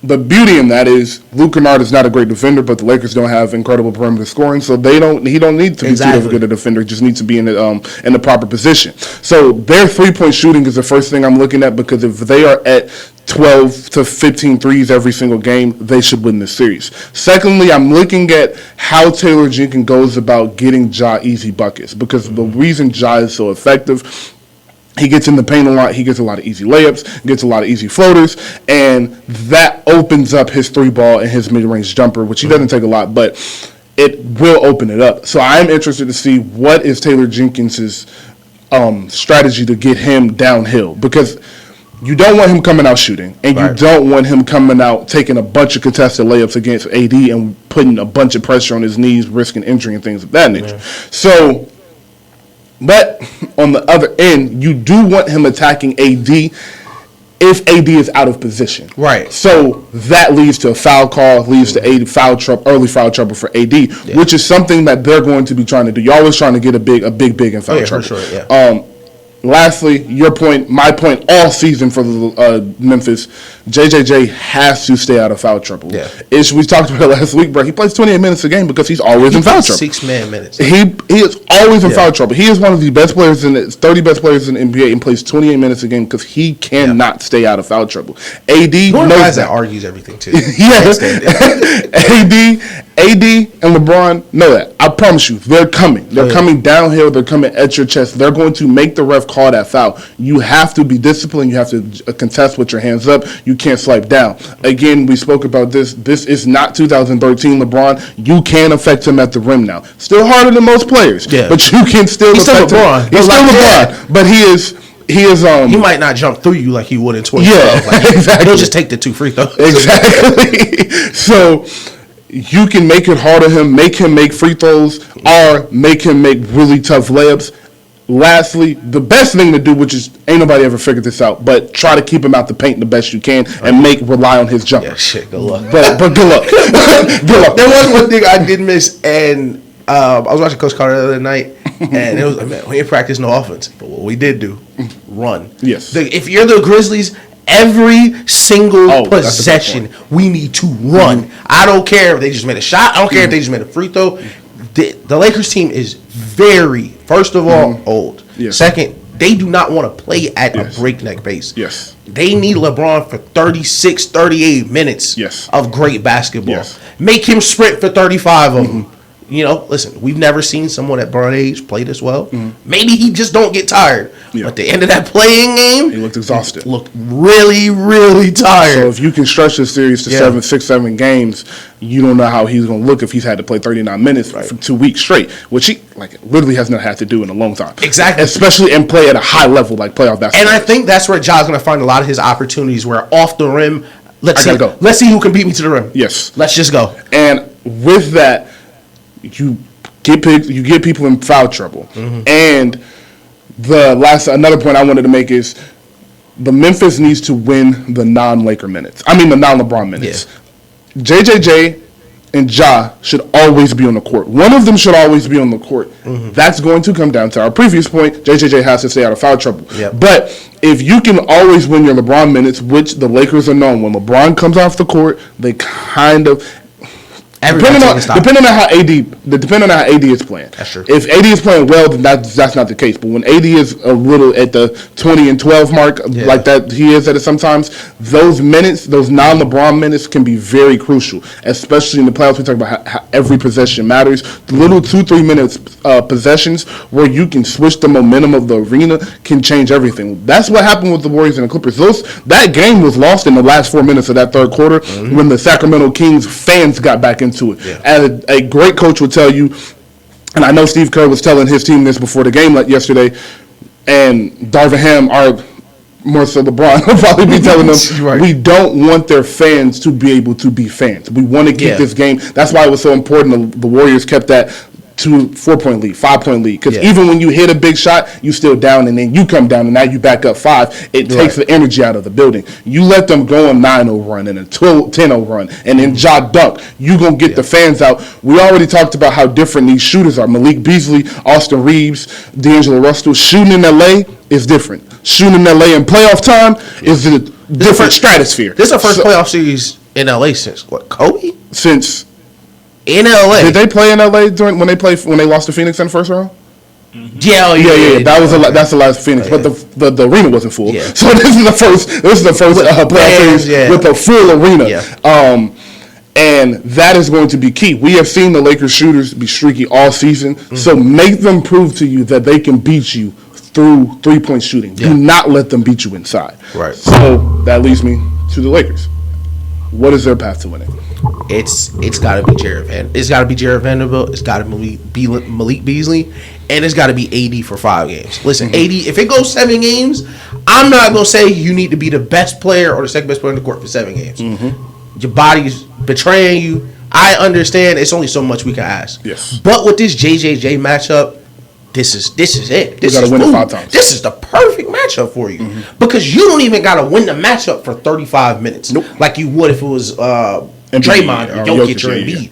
the beauty in that is Luke Kennard is not a great defender, but the Lakers don't have incredible perimeter scoring, so he don't need to be too good a defender. He just needs to be in the proper position. So their 3-point shooting is the first thing I'm looking at, because if they are at 12 to 15 threes every single game, they should win this series. Secondly, I'm looking at how Taylor Jenkins goes about getting Ja easy buckets, because the reason Ja is so effective, he gets in the paint a lot. He gets a lot of easy layups, gets a lot of easy floaters, and that opens up his 3-ball and his mid-range jumper, which he doesn't take a lot, but it will open it up. So I'm interested to see what is Taylor Jenkins' strategy to get him downhill, because you don't want him coming out shooting, and you don't want him coming out taking a bunch of contested layups against AD and putting a bunch of pressure on his knees, risking injury and things of that nature. Yeah. So, but on the other end, you do want him attacking AD if AD is out of position. Right. So that leads to a foul call, leads to early foul trouble for AD, which is something that they're going to be trying to do. You're always trying to get a big in foul trouble. For sure, yeah. Lastly, my point all season for the Memphis, JJJ has to stay out of foul trouble. Yeah. We talked about it last week, bro. He plays 28 minutes a game because he's always in foul trouble. 6-man minutes. He is always in foul trouble. He is one of the best players 30 best players in the NBA, and plays 28 minutes a game because he cannot stay out of foul trouble. AD knows that argues everything too. AD and LeBron know that. I promise you, they're coming. They're coming downhill. They're coming at your chest. They're going to make the ref call that foul. You have to be disciplined. You have to contest with your hands up. You can't swipe down. Again, we spoke about this. This is not 2013 LeBron. You can affect him at the rim now. Still harder than most players, but you can still affect him. He's still LeBron, but he is. He might not jump through you like he would in 2012. Yeah, exactly. He'll just take the 2 free throws. Exactly. So you can make it hard on him, make him make free throws, or make him make really tough layups. Lastly, the best thing to do, which is ain't nobody ever figured this out, but try to keep him out the paint the best you can and rely on his jumper. Yeah, shit, good luck. But good luck. Good luck. There was one thing I did miss, and I was watching Coach Carter the other night, and it was, man, we didn't practice no offense, but what we did do, run. Yes. If you're the Grizzlies, every single possession, we need to run. I don't care if they just made a shot. I don't care if they just made a free throw. The Lakers team is very, first of all, old. Yes. Second, they do not want to play at a breakneck pace. Yes. They need LeBron for 36, 38 minutes of great basketball. Yes. Make him sprint for 35 of them. listen, we've never seen someone at Braun age play this well. Maybe he just don't get tired. Yeah. But at the end of that playing game, he looked exhausted. He looked really, really tired. So if you can stretch this series to 7 games, you don't know how he's going to look if he's had to play 39 minutes for 2 weeks straight, which he literally has not had to do in a long time. Exactly. Especially and play at a high level like playoff basketball. And I think that's where Ja's going to find a lot of his opportunities where off the rim, let's see who can beat me to the rim. Yes. Let's just go. And with that, you get people in foul trouble. And another point I wanted to make is the Memphis needs to win the non-Laker minutes. I mean the non-LeBron minutes. Yeah. JJJ and Ja should always be on the court. One of them should always be on the court. That's going to come down to our previous point. JJJ has to stay out of foul trouble. Yep. But if you can always win your LeBron minutes, which the Lakers are known, when LeBron comes off the court, they kind of depending on how AD is playing. That's true. If AD is playing well, then that's not the case. But when AD is a little at the 20 and 12 mark, like that he is at it sometimes, those minutes, those non-LeBron minutes can be very crucial, especially in the playoffs. We talk about how every possession matters. The little 2-3 minutes possessions where you can switch the momentum of the arena can change everything. That's what happened with the Warriors and the Clippers. That game was lost in the last 4 minutes of that third quarter when the Sacramento Kings fans got back into it. Yeah. As a great coach would tell you, and I know Steve Kerr was telling his team this before the game yesterday, and Darvin Ham, more so LeBron, will probably be telling them, we don't want their fans to be able to be fans. We want to keep this game. That's why it was so important the Warriors kept that 4-point lead, 5-point lead. Because even when you hit a big shot, you still down, and then you come down, and now you back up 5. It takes the energy out of the building. You let them go a 9-0 run and a 10-0 run, and then Ja dunk. You going to get the fans out. We already talked about how different these shooters are. Malik Beasley, Austin Reeves, D'Angelo Russell. Shooting in L.A. is different. Shooting in L.A. in playoff time is a different stratosphere. This is our first playoff series in L.A. since, Kobe? In LA, did they play in LA when they lost to Phoenix in the first round? Yeah. That's the last Phoenix, but the arena wasn't full. Yeah. So this is the first playoff series with a full arena. Yeah. And that is going to be key. We have seen the Lakers shooters be streaky all season, so make them prove to you that they can beat you through 3-point shooting. Do not let them beat you inside. Right. So that leads me to the Lakers. What is their path to winning? It's got to be It's got to be Jared Vanderbilt. It's got to be Malik Beasley, and it's got to be AD for 5 games. Listen, AD, if it goes 7 games, I'm not gonna say you need to be the best player or the second best player on the court for 7 games. Your body's betraying you. I understand. It's only so much we can ask. Yes. But with this JJJ matchup, this is it. You gotta win it 5 times. This is the perfect matchup for you because you don't even gotta win the matchup for 35 minutes like you would if it was Draymond or Jokic or Embiid.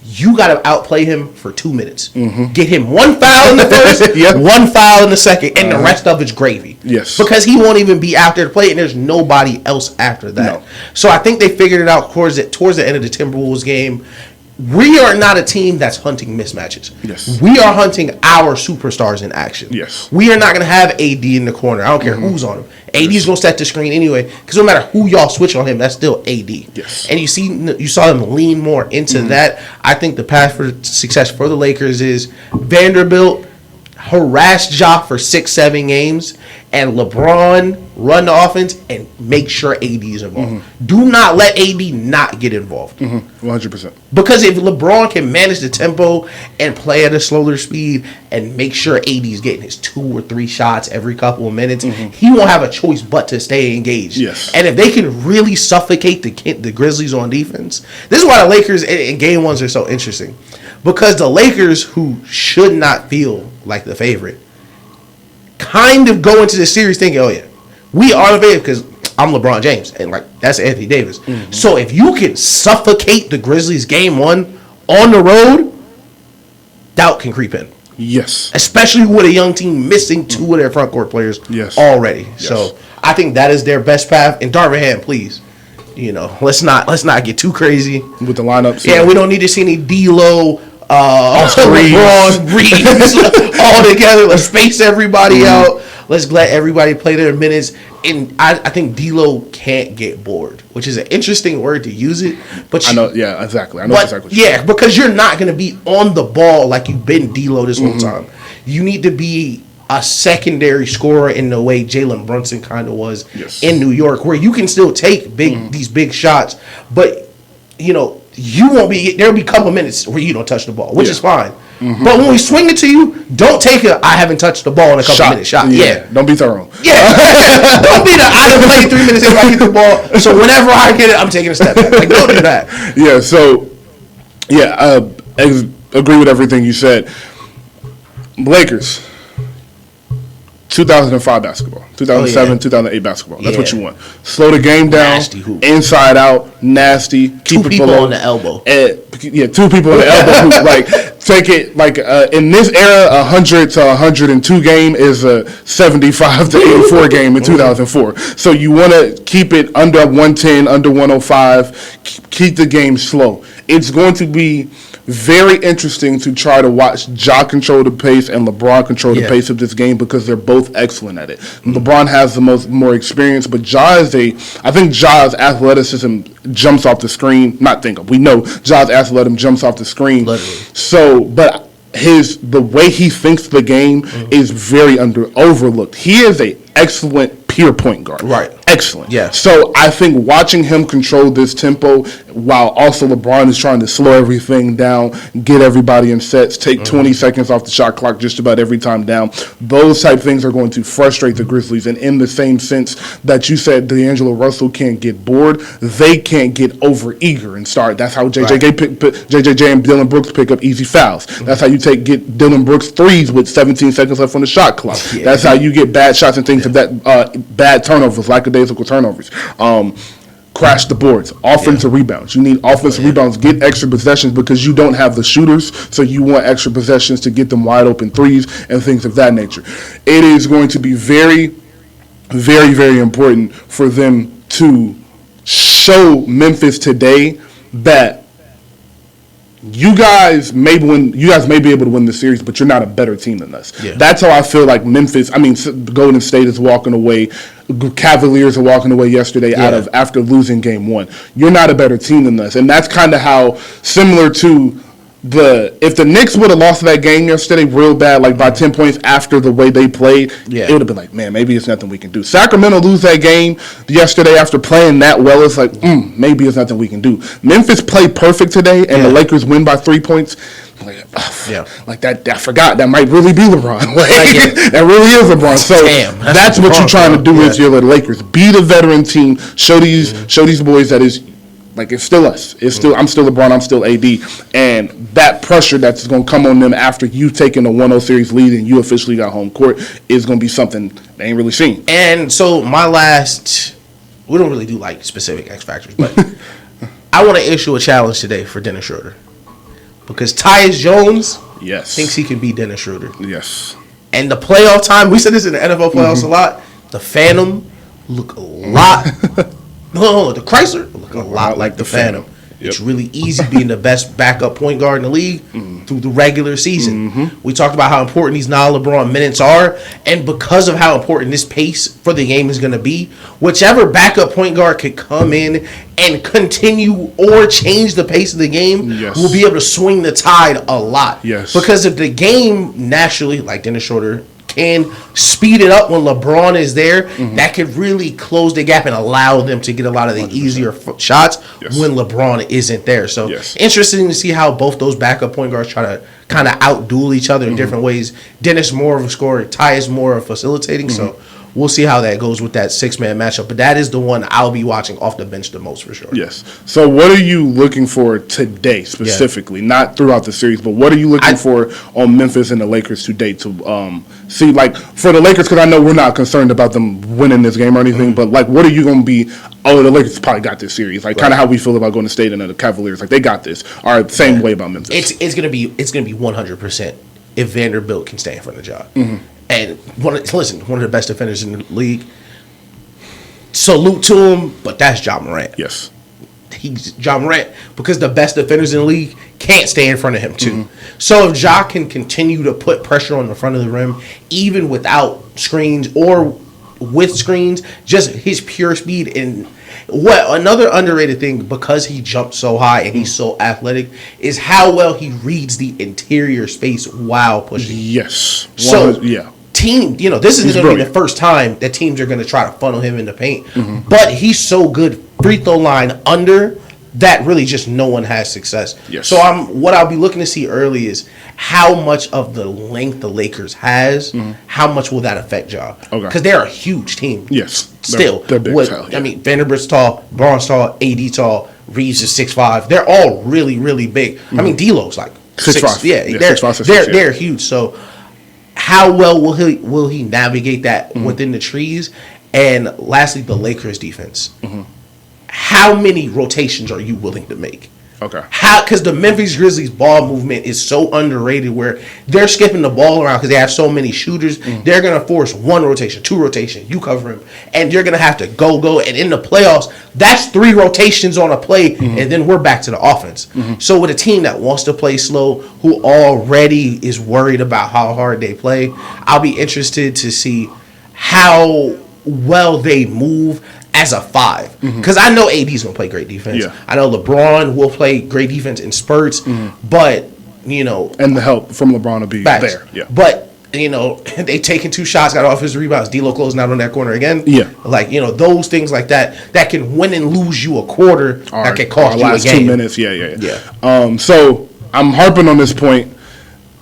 You gotta outplay him for 2 minutes. Get him 1 foul in the first, 1 foul in the second, and the rest of it's gravy. Yes, because he won't even be out there to play, and there's nobody else after that. No. So I think they figured it out towards the end of the Timberwolves game. We are not a team that's hunting mismatches. Yes. We are hunting our superstars in action. Yes. We are not going to have AD in the corner. I don't care who's on him. AD's going to set the screen anyway because no matter who y'all switch on him, that's still AD. Yes. And you saw them lean more into that. I think the path for success for the Lakers is Vanderbilt harass Ja for 6-7 games and LeBron run the offense and make sure AD is involved. Do not let AD not get involved. 100%. Because if LeBron can manage the tempo and play at a slower speed and make sure AD is getting his 2 or 3 shots every couple of minutes, he won't have a choice but to stay engaged. Yes. And if they can really suffocate the Grizzlies on defense, this is why the Lakers in game ones are so interesting. Because the Lakers, who should not feel like the favorite, kind of go into the series thinking, oh yeah, we are the favorite because I'm LeBron James and that's Anthony Davis. So if you can suffocate the Grizzlies game 1 on the road, doubt can creep in. Yes. Especially with a young team missing 2 of their front court players already. Yes. So I think that is their best path. And Darvin Ham, please, let's not get too crazy with the lineups. Yeah, we don't need to see any D'Lo, LeBron, Reeves all together. Let's space everybody out. Let's let everybody play their minutes. And I think D'Lo can't get bored, which is an interesting word to use it. But I know, yeah, exactly. I know exactly what you're saying. Because you're not going to be on the ball like you've been D'Lo this whole time. You need to be a secondary scorer in the way Jalen Brunson kind of was in New York, where you can still take these big shots, but you won't be. There'll be a couple minutes where you don't touch the ball, which is fine. But when we swing it to you, don't take a I haven't touched the ball in a couple minutes shot. Yeah. Don't be thorough. Yeah. Don't be the I done played 3 minutes if I get the ball. So whenever I get it, I'm taking a step back. Like, don't do that. Yeah, so agree with everything you said. Lakers. 2005 basketball, 2007, 2008 basketball. That's what you want. Slow the game down, inside out, nasty. Keep two people on the elbow. 2 people on the elbow. Who, like, take it like in this era, 100 to 102 game is a 75 to 84 game in 2004. So you want to keep it under 110, under 105. Keep the game slow. It's going to be very interesting to try to watch Ja control the pace and LeBron control the pace of this game because they're both excellent at it. LeBron has the more experience, but I think Ja's athleticism jumps off the screen. We know Ja's athleticism jumps off the screen. Literally. So, but the way he thinks the game is very overlooked. He is a excellent pure point guard. Right. Excellent. Yeah. So I think watching him control this tempo while also LeBron is trying to slow everything down, get everybody in sets, take 20 seconds off the shot clock just about every time down, those type things are going to frustrate the Grizzlies. And in the same sense that you said D'Angelo Russell can't get bored, they can't get over eager and start. That's how JJJ and Dylan Brooks pick up easy fouls. That's how you get Dylan Brooks threes with 17 seconds left on the shot clock. Yeah. That's how you get bad shots and things of that bad turnovers, lackadaisical turnovers. Crash the boards, offensive rebounds. You need offensive rebounds. Get extra possessions because you don't have the shooters, so you want extra possessions to get them wide open threes and things of that nature. It is going to be very, very, very important for them to show Memphis today that you guys may be able to win the series, but you're not a better team than us. Yeah. That's how I feel like Golden State is walking away. Cavaliers are walking away yesterday after losing game 1. You're not a better team than us. And that's kind of how similar to if the Knicks would have lost that game yesterday real bad, like by 10 points after the way they played, it would have been like, man, maybe it's nothing we can do. Sacramento lose that game yesterday after playing that well. It's like, maybe it's nothing we can do. Memphis played perfect today, and the Lakers win by 3 points. Like that, I forgot. That might really be LeBron. That really is LeBron. So that's what you're trying to do with your Lakers. Be the veteran team. Show these boys that is. Like, it's still us. I'm still LeBron. I'm still AD. And that pressure that's going to come on them after you've taken a 1-0 series lead and you officially got home court is going to be something they ain't really seen. And so we don't really do like specific X factors, but I want to issue a challenge today for Dennis Schroeder because Tyus Jones thinks he can beat Dennis Schroeder. Yes. And the playoff time, we said this in the NFL playoffs a lot. The Phantom look a lot. The Chrysler look a lot like the Phantom. Yep. It's really easy being the best backup point guard in the league through the regular season. We talked about how important these non-LeBron minutes are, and because of how important this pace for the game is going to be, whichever backup point guard could come in and continue or change the pace of the game will be able to swing the tide a lot. Yes. Because if the game naturally, like Dennis Schroeder, can speed it up when LeBron is there, that could really close the gap and allow them to get a lot of the 100%. Easier shots when LeBron isn't there. So interesting to see how both those backup point guards try to kind of outduel each other in different ways. Dennis more of a scorer, Tyus more of facilitating. So we'll see how that goes with that 6-man matchup. But that is the one I'll be watching off the bench the most for sure. Yes. So what are you looking for today specifically? Not throughout the series, but what are you looking for on Memphis and the Lakers today to see, like, for the Lakers, because I know we're not concerned about them winning this game or anything, but, like, what are you going to be, the Lakers probably got this series. Like, kind of how we feel about Golden State and the Cavaliers. Like, they got this. All right, same way about Memphis. It's going to be 100% if Vanderbilt can stay in front of Ja. And one of the best defenders in the league. Salute to him, but that's Ja Morant. Yes. Ja Morant, because the best defenders in the league can't stay in front of him too. So if Ja can continue to put pressure on the front of the rim, even without screens or with screens, just his pure speed. And what another underrated thing, because he jumps so high and he's so athletic, is how well he reads the interior space while pushing. Yes. So yeah. Team, this isn't going to be the first time that teams are going to try to funnel him in the paint. But he's so good free throw line under that really just no one has success. Yes. So what I'll be looking to see early is how much of the length the Lakers has, how much will that affect Ja? Okay. Because they're a huge team. Yes. Still. They're big as hell, yeah. I mean, Vanderbilt's tall, Braun's tall, AD tall, Reeves is 6'5". They're all really, really big. I mean, D'Lo's like 6'5". Yeah, they're huge. So how well will he navigate that within the trees? And lastly, the Lakers defense. How many rotations are you willing to make? Okay. Because the Memphis Grizzlies ball movement is so underrated, where they're skipping the ball around because they have so many shooters. They're going to force one rotation, two rotations, you cover him, and you're going to have to go. And in the playoffs, that's 3 rotations on a play, and then we're back to the offense. So with a team that wants to play slow, who already is worried about how hard they play, I'll be interested to see how well they move as a 5, because I know AD's gonna play great defense. Yeah. I know LeBron will play great defense in spurts, but and the help from LeBron will be there. Yeah, but they taking 2 shots, got offensive rebounds. D'Lo closing out on that corner again. Yeah, like those things like that can win and lose you a quarter. That can cost you a last game. 2 minutes. Yeah. So I'm harping on this point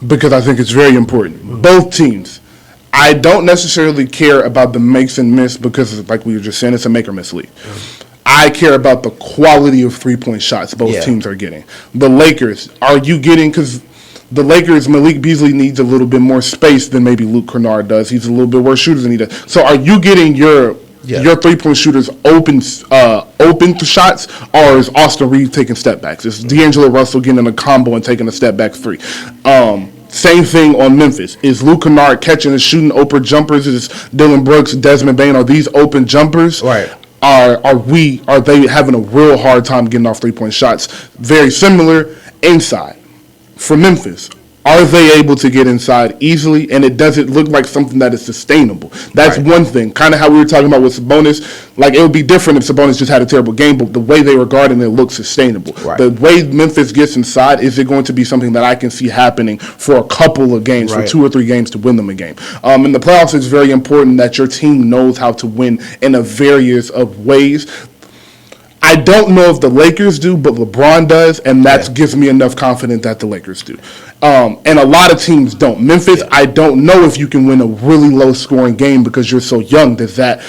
because I think it's very important. Both teams. I don't necessarily care about the makes and miss because, like we were just saying, it's a make or miss league. I care about the quality of 3-point shots both teams are getting. The Lakers, are you getting, because the Lakers, Malik Beasley needs a little bit more space than maybe Luke Kennard does. He's a little bit worse shooter than he does. So are you getting your 3-point shooters open to shots, or is Austin Reeves taking step backs? Is D'Angelo Russell getting in a combo and taking a step back 3? Same thing on Memphis. Is Luke Kennard catching and shooting open jumpers? Is Dylan Brooks, Desmond Bane, are these open jumpers? Right. Are they having a real hard time getting off 3-point shots? Very similar inside. For Memphis, are they able to get inside easily, and it doesn't look like something that is sustainable? That's one thing. Kind of how we were talking about with Sabonis. Like, it would be different if Sabonis just had a terrible game, but the way they were guarding it looks sustainable. Right. The way Memphis gets inside, is it going to be something that I can see happening for a couple of games, for 2 or 3 games to win them a game? In the playoffs, it's very important that your team knows how to win in a various of ways. I don't know if the Lakers do, but LeBron does, and that gives me enough confidence that the Lakers do. And a lot of teams don't. Memphis, I don't know if you can win a really low-scoring game because you're so young. Does that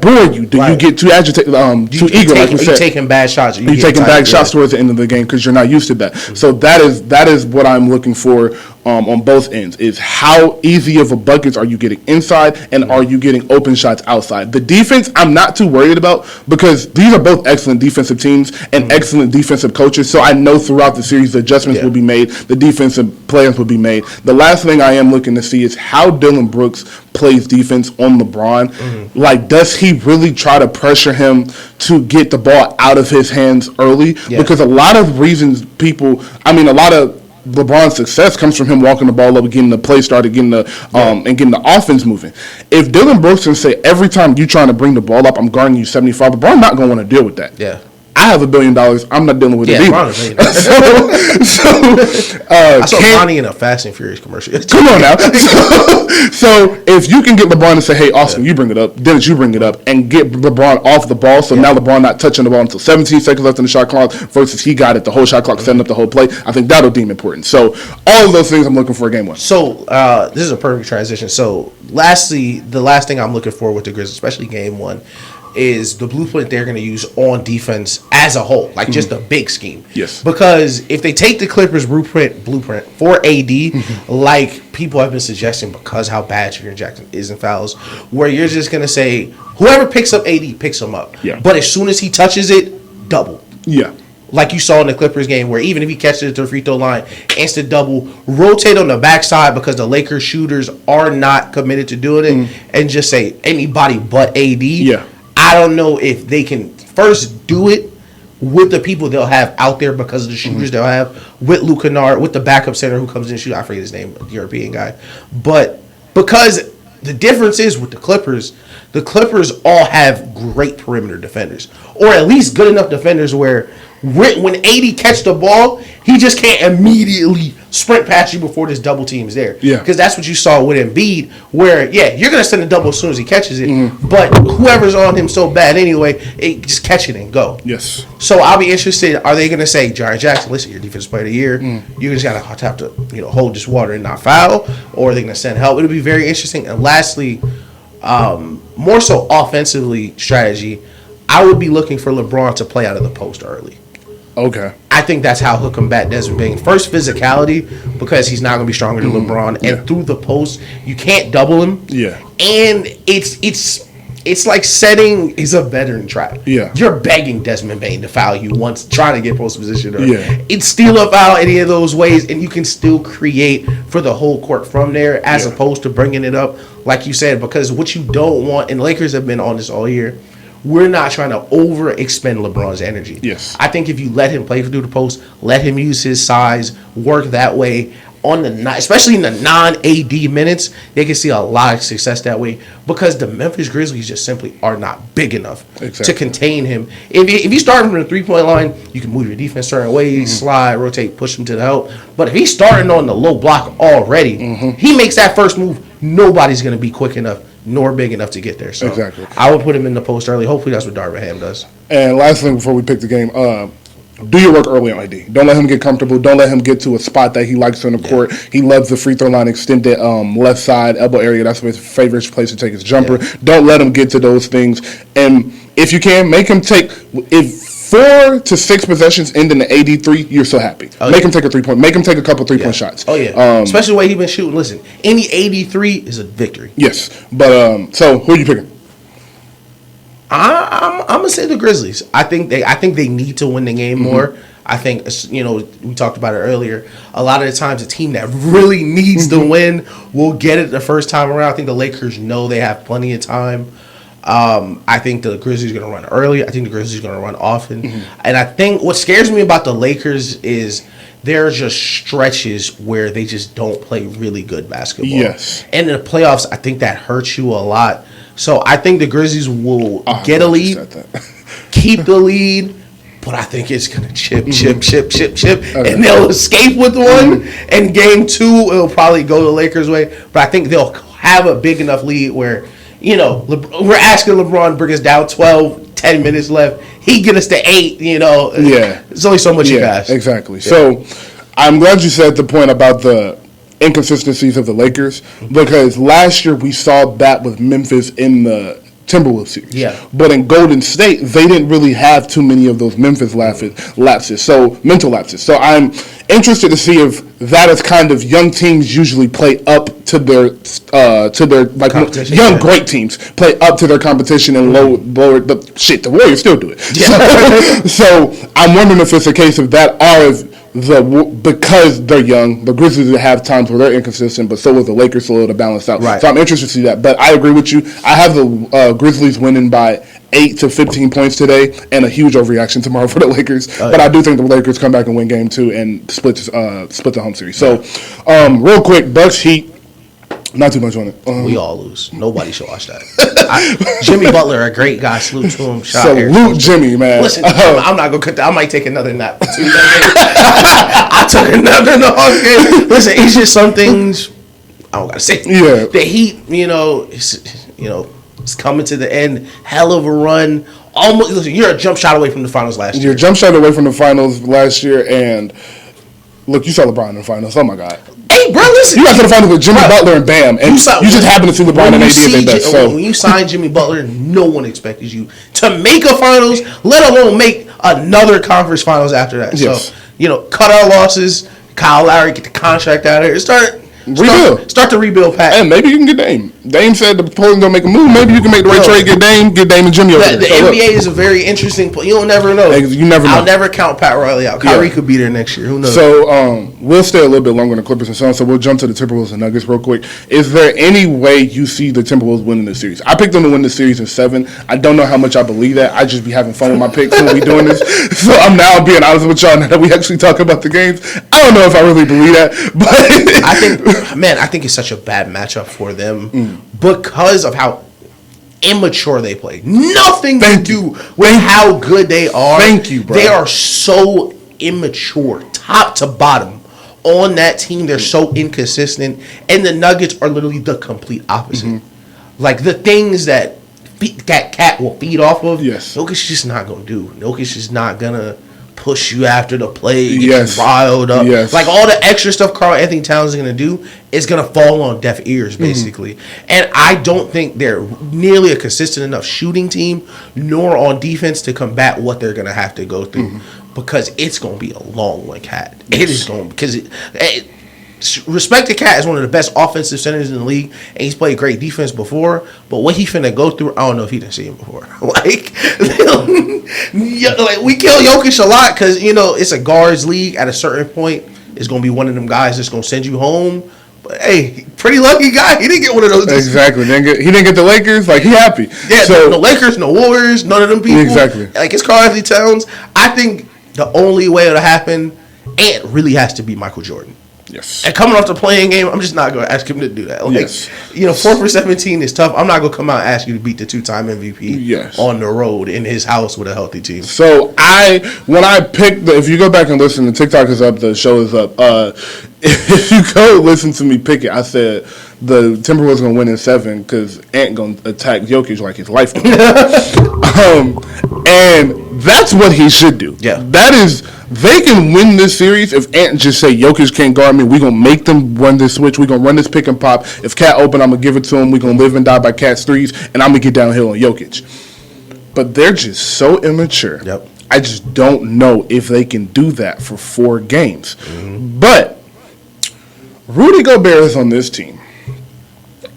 bore you? Do you get too agitated, too eager? Like we said, are you taking bad shots? Are you taking bad shots towards the end of the game because you're not used to that? So that is what I'm looking for on both ends. Is how easy of a buckets are you getting inside, and are you getting open shots outside? The defense, I'm not too worried about because these are both excellent defensive teams and excellent defensive coaches. So I know throughout the series the adjustments will be made. The defensive plans will be made. The last thing I am looking to see is how Dylan Brooks plays defense on LeBron. Like, does he really try to pressure him to get the ball out of his hands early? Because a lot of reasons a lot of LeBron's success comes from him walking the ball up, getting the play started, getting the and getting the offense moving. If Dylan Brooks can say every time you trying to bring the ball up, I'm guarding you 75, LeBron's not going to want to deal with that. Yeah. I have $1 billion. I'm not dealing with it either. I saw Ronnie in a Fast and Furious commercial. Come on now. So if you can get LeBron to say, "Hey, Austin, you bring it up," Dennis, you bring it up, and get LeBron off the ball. So now LeBron not touching the ball until 17 seconds left in the shot clock versus he got it the whole shot clock, setting up the whole play. I think that'll deem important. So all of those things I'm looking for game 1. So this is a perfect transition. So lastly, the last thing I'm looking for with the Grizzlies, especially game 1, is the blueprint they're going to use on defense as a whole, like just a big scheme. Yes. Because if they take the Clippers blueprint for AD, like people have been suggesting, because how bad Jaren Jackson is in fouls, where you're just going to say whoever picks up AD picks him up. Yeah. But as soon as he touches it, double. Yeah. Like you saw in the Clippers game, where even if he catches it to the free throw line, instant double, rotate on the backside because the Lakers shooters are not committed to doing it, and just say anybody but AD. Yeah. I don't know if they can first do it with the people they'll have out there because of the shooters they'll have, with Luke Kennard, with the backup center who comes in and shoot. I forget his name, the European guy. But because the difference is with the Clippers all have great perimeter defenders, or at least good enough defenders where when AD catch the ball, he just can't immediately sprint past you before this double team is there. Yeah. Because that's what you saw with Embiid, where, you're going to send a double as soon as he catches it, but whoever's on him so bad anyway, just catch it and go. Yes. So I'll be interested. Are they going to say, Jaren Jackson, listen, you're defensive player of the year. You just got to have to hold this water and not foul, or are they going to send help? It'll be very interesting. And lastly, more so offensively strategy, I would be looking for LeBron to play out of the post early. Okay. I think that's how he'll combat Desmond Bane. First, physicality, because he's not going to be stronger than LeBron. And through the post, you can't double him. Yeah. And it's like setting, he's a veteran trap. Yeah. You're begging Desmond Bane to foul you once, trying to get post position. Yeah. It's steal a foul any of those ways, and you can still create for the whole court from there, as opposed to bringing it up, like you said, because what you don't want, and Lakers have been on this all year, we're not trying to over-expend LeBron's energy. Yes. I think if you let him play through the post, let him use his size, work that way, especially in the non-AD minutes, they can see a lot of success that way, because the Memphis Grizzlies just simply are not big enough to contain him. If you start him from the three-point line, you can move your defense certain ways, slide, rotate, push him to the help. But if he's starting on the low block already, he makes that first move, nobody's going to be quick enough nor big enough to get there. So exactly. I would put him in the post early. Hopefully that's what Darvin Ham does. And last thing before we pick the game, do your work early on AD. Don't let him get comfortable. Don't let him get to a spot that he likes on the court. He loves the free throw line extended left side elbow area. That's his favorite place to take his jumper. Yeah. Don't let him get to those things. And if you can, make him take 4 to 6 possessions ending the AD3, you're so happy. Make him take a 3-point. Make him take a couple 3-point shots. Oh, yeah. Especially the way he's been shooting. Listen, any AD3 is a victory. Yes. But, so, who are you picking? I'm going to say the Grizzlies. I think they need to win the game more. I think, we talked about it earlier. A lot of the times, a team that really needs to win will get it the first time around. I think the Lakers know they have plenty of time. I think the Grizzlies are going to run early. I think the Grizzlies are going to run often. And I think what scares me about the Lakers is there are just stretches where they just don't play really good basketball. Yes. And in the playoffs, I think that hurts you a lot. So I think the Grizzlies will get a lead, keep the lead, but I think it's going to chip, and they'll escape with one. And game 2, it'll probably go the Lakers' way. But I think they'll have a big enough lead where, we're asking LeBron to bring us down 12, 10 minutes left. He get us to 8, Yeah. It's only so much you guys. Exactly. Yeah. So I'm glad you said the point about the inconsistencies of the Lakers, because last year we saw that with Memphis in the Timberwolves series. Yeah. But in Golden State, they didn't really have too many of those Memphis lapses, so mental lapses. So I'm interested to see if that is kind of young teams usually play up to their like young great teams play up to their competition and lower. But shit, the Warriors still do it. Yeah. So I'm wondering if it's a case of that, or if because they're young, the Grizzlies have times where they're inconsistent, but so is the Lakers, so it'll balance out. Right. So I'm interested to see that. But I agree with you. I have the Grizzlies winning by 8 to 15 points today, and a huge overreaction tomorrow for the Lakers. But I do think the Lakers come back and win game 2 and split the home series. So real quick, Bucks Heat. Not too much on it. We all lose. Nobody should watch that. Jimmy Butler, a great guy. Salute to him. Salute Jimmy, man. Listen, I'm not going to cut that. I might take another nap. I took another nap. Listen, it's just some things I don't got to say. Yeah. The Heat, it's coming to the end. Hell of a run. Almost. Listen, you're a jump shot away from the finals last year. You're a jump shot away from the finals last year, and look, you saw LeBron in the finals. Oh, my God. Hey, bro, listen. You got to the finals with Jimmy Butler and Bam, and you just happen to see LeBron and AD at their best. So when you signed Jimmy Butler, no one expected you to make a finals, let alone make another conference finals after that. Yes. So, cut our losses. Kyle Lowry, get the contract out of there. Start to rebuild, Pat. And maybe you can get Dame. Dame said the Portland don't make a move. Maybe you can make the right trade, get Dame and Jimmy over there. The NBA is a very interesting. You don't never know. You never know. I'll never count Pat Riley out. Kyrie could be there next year. Who knows? So we'll stay a little bit longer on the Clippers and so on, so we'll jump to the Timberwolves and Nuggets real quick. Is there any way you see the Timberwolves winning the series? I picked them to win the series in 7. I don't know how much I believe that. I just be having fun with my picks when we doing this. So I'm now being honest with y'all now that we actually talk about the games. I don't know if I really believe that, but I think it's such a bad matchup for them because of how immature they play. Nothing to do with how good they are. Thank you, bro. They are so immature, top to bottom. On that team, they're so inconsistent, and the Nuggets are literally the complete opposite. Like the things that Cat will feed off of. Yes, Jokic's just not gonna do. Jokic's just not gonna push you after the play, get you riled up. Yes. Like all the extra stuff Karl Anthony Towns is going to do is going to fall on deaf ears, basically. And I don't think they're nearly a consistent enough shooting team, nor on defense to combat what they're going to have to go through. Because it's going to be a long one, Cat. It is going to, because respect to Cat is one of the best offensive centers in the league, and he's played great defense before. But what he finna go through, I don't know if he didn't see him before. Like we kill Jokic a lot because it's a guards league. At a certain point, it's gonna be one of them guys that's gonna send you home. But hey, pretty lucky guy. He didn't get one of those. Exactly. He didn't get the Lakers. Like, he happy. Yeah. So no Lakers, no Warriors, none of them people. Exactly. Like it's Karl Anthony Towns. I think the only way it'll happen, it really has to be Michael Jordan. Yes. And coming off the playing game, I'm just not going to ask him to do that. Like, 4 for 17 is tough. I'm not going to come out and ask you to beat the 2-time MVP on the road in his house with a healthy team. So when I picked if you go back and listen, the TikTok is up, the show is up. If you go listen to me pick it, I said the Timberwolves going to win in 7 because Ant going to attack Jokic like his life. And that's what he should do. Yeah. They can win this series if Ant just say Jokic can't guard me. We're going to make them run this switch. We're going to run this pick and pop. If Cat open, I'm going to give it to him. We're going to live and die by Cat's threes, and I'm going to get downhill on Jokic. But they're just so immature. Yep. I just don't know if they can do that for 4 games. But Rudy Gobert is on this team.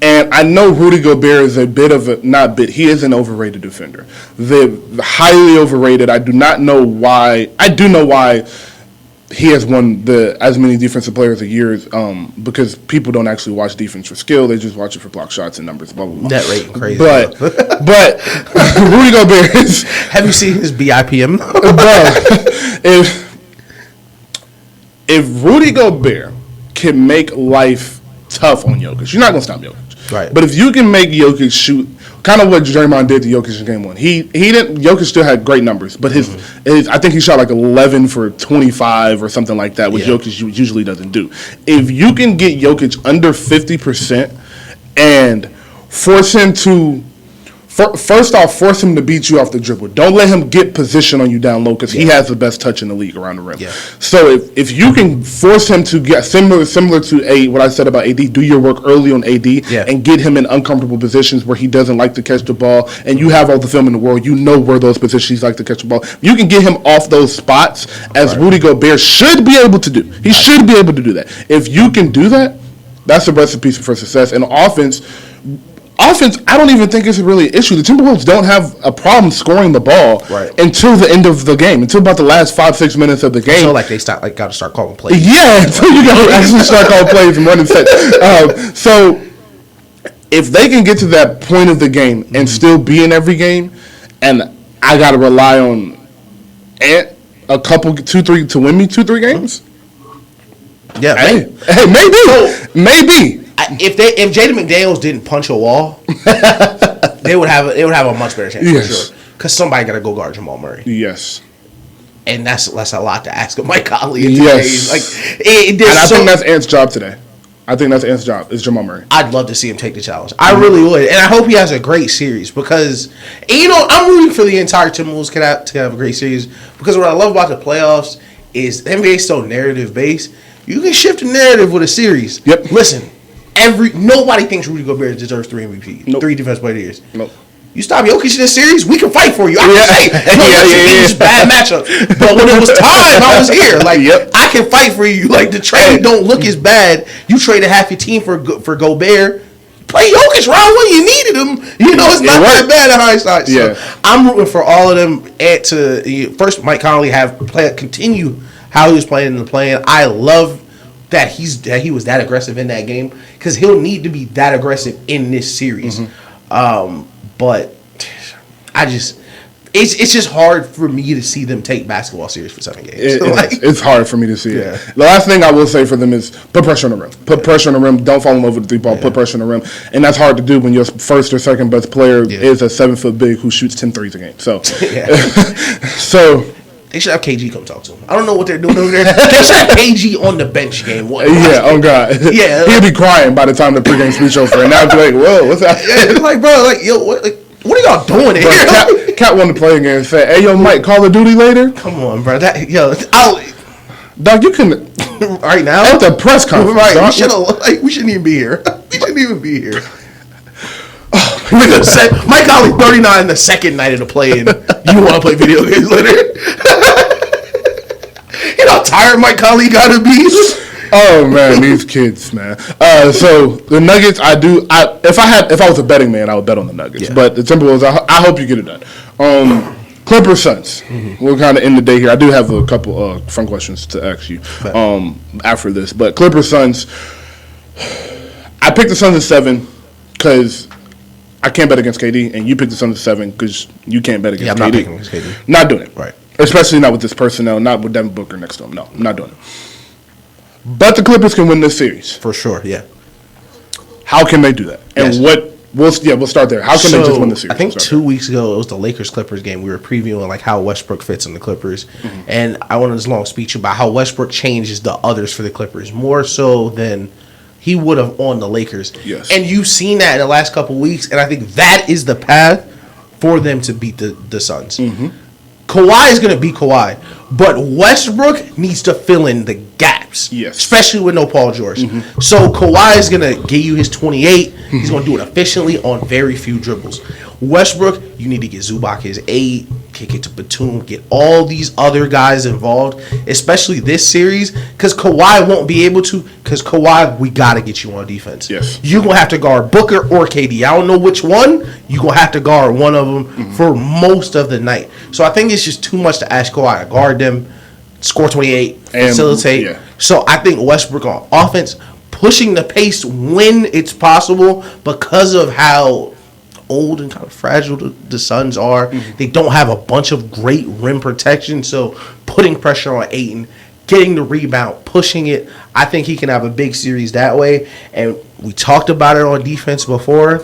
And I know Rudy Gobert is he is an overrated defender. They're highly overrated. I do not know why. I do know why he has won as many defensive players of years because people don't actually watch defense for skill. They just watch it for block shots and numbers, blah, blah, blah. Net rating crazy. But Rudy Gobert is... Have you seen his BIPM? If Rudy Gobert can make life tough on Jokic, you're not going to stop Jokic. Right. But if you can make Jokic shoot, kind of what Draymond did to Jokic in game 1. He didn't. Jokic still had great numbers, but his I think he shot like 11 for 25 or something like that, which Jokic usually doesn't do. If you can get Jokic under 50% and force him to force him to beat you off the dribble. Don't let him get position on you down low because he has the best touch in the league around the rim. Yeah. So if you can force him to get similar to what I said about AD, do your work early on AD and get him in uncomfortable positions where he doesn't like to catch the ball, and you have all the film in the world, you know where those positions he's like to catch the ball. You can get him off those spots as Rudy Gobert should be able to do. He should be able to do that. If you can do that, that's the recipe for success. And offense, I don't even think it's really an issue. The Timberwolves don't have a problem scoring the ball until the end of the game, until about the last 5-6 minutes of the game. So they got to start calling plays. Yeah, until you got to actually start calling plays and running sets. So if they can get to that point of the game and still be in every game, and I got to rely on Ant a couple 2-3 to win me 2-3 games. Yeah, hey, maybe. If Jaden McDaniels didn't punch a wall, they would have a much better chance for sure. Because somebody got to go guard Jamal Murray. Yes, and that's a lot to ask of Mike Conley. Yes, I think that's Ant's job today. I think that's Ant's job is Jamal Murray. I'd love to see him take the challenge. I really would, and I hope he has a great series because I'm rooting for the entire Timberwolves to have a great series because what I love about the playoffs is the NBA is so narrative based. You can shift the narrative with a series. Yep. Listen. Nobody thinks Rudy Gobert deserves 3 MVP, 3 Defensive Player of the Years. Nope. You stop Jokic in this series, we can fight for you. I can say, it's a bad matchup. But when it was time, I was here. I can fight for you. The trade don't look as bad. You traded half your team for Gobert. Play Jokic round when you needed him. It's not that bad in hindsight. So I'm rooting for all of them to first Mike Conley continue how he was playing in the play-in. I love that he was that aggressive in that game, because he'll need to be that aggressive in this series. But I just. It's just hard for me to see them take basketball serious for 7 games. It's hard for me to see it. The last thing I will say for them is put pressure on the rim. Put pressure on the rim. Don't fall in love with the 3-ball. Put pressure on the rim. And that's hard to do when your first or second best player is a 7-foot big who shoots 10 threes a game. So, so they should have KG come talk to him. I don't know what they're doing over there. They should have KG on the bench game. Oh God. Yeah. He'll be crying by the time the pregame speech over. And I'll be like, whoa, what's that? Like, bro, like, yo, what are y'all doing here? Cat wanted to play again and say, hey, yo, Mike, Call of Duty later? Come on, bro. Dog, you can... right now? At the press conference, right, we shouldn't even be here. We shouldn't even be here. Mike Conley 39 the second night of the play, and you want to play video games later? You know how tired Mike Conley got to be? Oh man, these kids, man. So the Nuggets, if I was a betting man, I would bet on the Nuggets. But the Timberwolves, I hope you get it done. Clippers Suns. We'll kind of end the day here. I do have a couple fun questions to ask you after this. But Clippers Suns, I picked the Suns at 7 because I can't bet against KD, and you picked the Suns at 7 because you can't bet against KD. I'm not picking against KD. Not doing it. Right. Especially not with this personnel, not with Devin Booker next to him. No, I'm not doing it. But the Clippers can win this series. For sure, yeah. How can they do that? And we'll start there. How can they just win the series? I think 2 weeks ago, it was the Lakers-Clippers game. We were previewing like how Westbrook fits in the Clippers. And I went on this long speech about how Westbrook changes the others for the Clippers, more so than he would have on the Lakers. Yes. And you've seen that in the last couple weeks, and I think that is the path for them to beat the Suns. Kawhi is going to beat Kawhi, but Westbrook needs to fill in the gaps, especially with no Paul George. So Kawhi is going to give you his 28. He's going to do it efficiently on very few dribbles. Westbrook, you need to get Zubac his 8, kick it to Batum, get all these other guys involved, especially this series, because Kawhi won't be able to, because Kawhi, we got to get you on defense. Yes. You're going to have to guard Booker or KD. I don't know which one. You're going to have to guard one of them for most of the night. So I think it's just too much to ask Kawhi to guard them, score 28, facilitate. So I think Westbrook on offense, pushing the pace when it's possible because of how old and kind of fragile the Suns are. They don't have a bunch of great rim protection, so putting pressure on Ayton, getting the rebound, pushing it, I think he can have a big series that way. And we talked about it on defense before.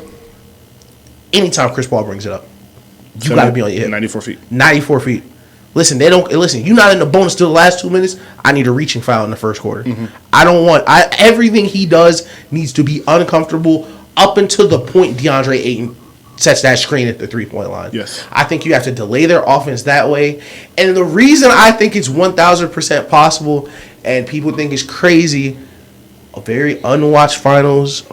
Anytime Chris Paul brings it up, you got to be on your hip. 94 feet. 94 feet. Listen, you're not in the bonus till the last 2 minutes. I need a reaching foul in the first quarter. Everything he does needs to be uncomfortable up until the point DeAndre Ayton sets that screen at the 3-point line. Yes. I think you have to delay their offense that way. And the reason I think it's 1,000% possible and people think it's crazy, a very unwatched finals,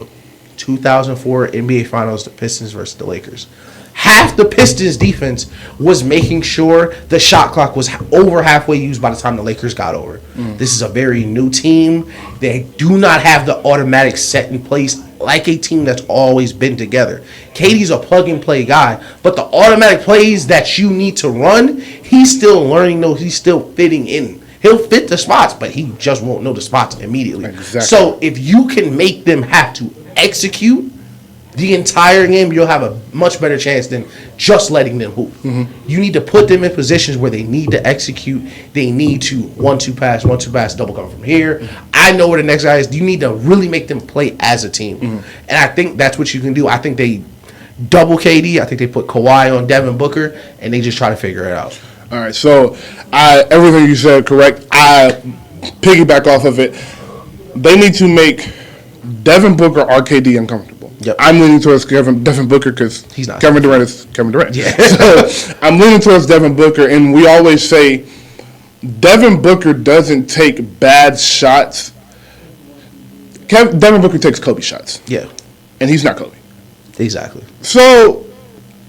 2004 NBA Finals, the Pistons versus the Lakers. Half the Pistons defense was making sure the shot clock was over halfway used by the time the Lakers got over. This is a very new team. They do not have the automatic set in place like a team that's always been together. KD's a plug-and-play guy, but the automatic plays that you need to run, he's still learning those. He's still fitting in. He'll fit the spots, but he just won't know the spots immediately. Exactly. So if you can make them have to execute the entire game, you'll have a much better chance than just letting them hoop. You need to put them in positions where they need to execute. They need to 1-2 pass, double cover from here. I know where the next guy is. You need to really make them play as a team. And I think that's what you can do. I think they double KD. I think they put Kawhi on Devin Booker, and they just try to figure it out. All right, so everything you said correct. I piggyback off of it. They need to make Devin Booker or KD uncomfortable. Yep. I'm leaning towards Devin Booker because Kevin Durant is Kevin Durant. Yeah. So I'm leaning towards Devin Booker, and we always say Devin Booker doesn't take bad shots. Devin Booker takes Kobe shots. Yeah. And he's not Kobe. Exactly. So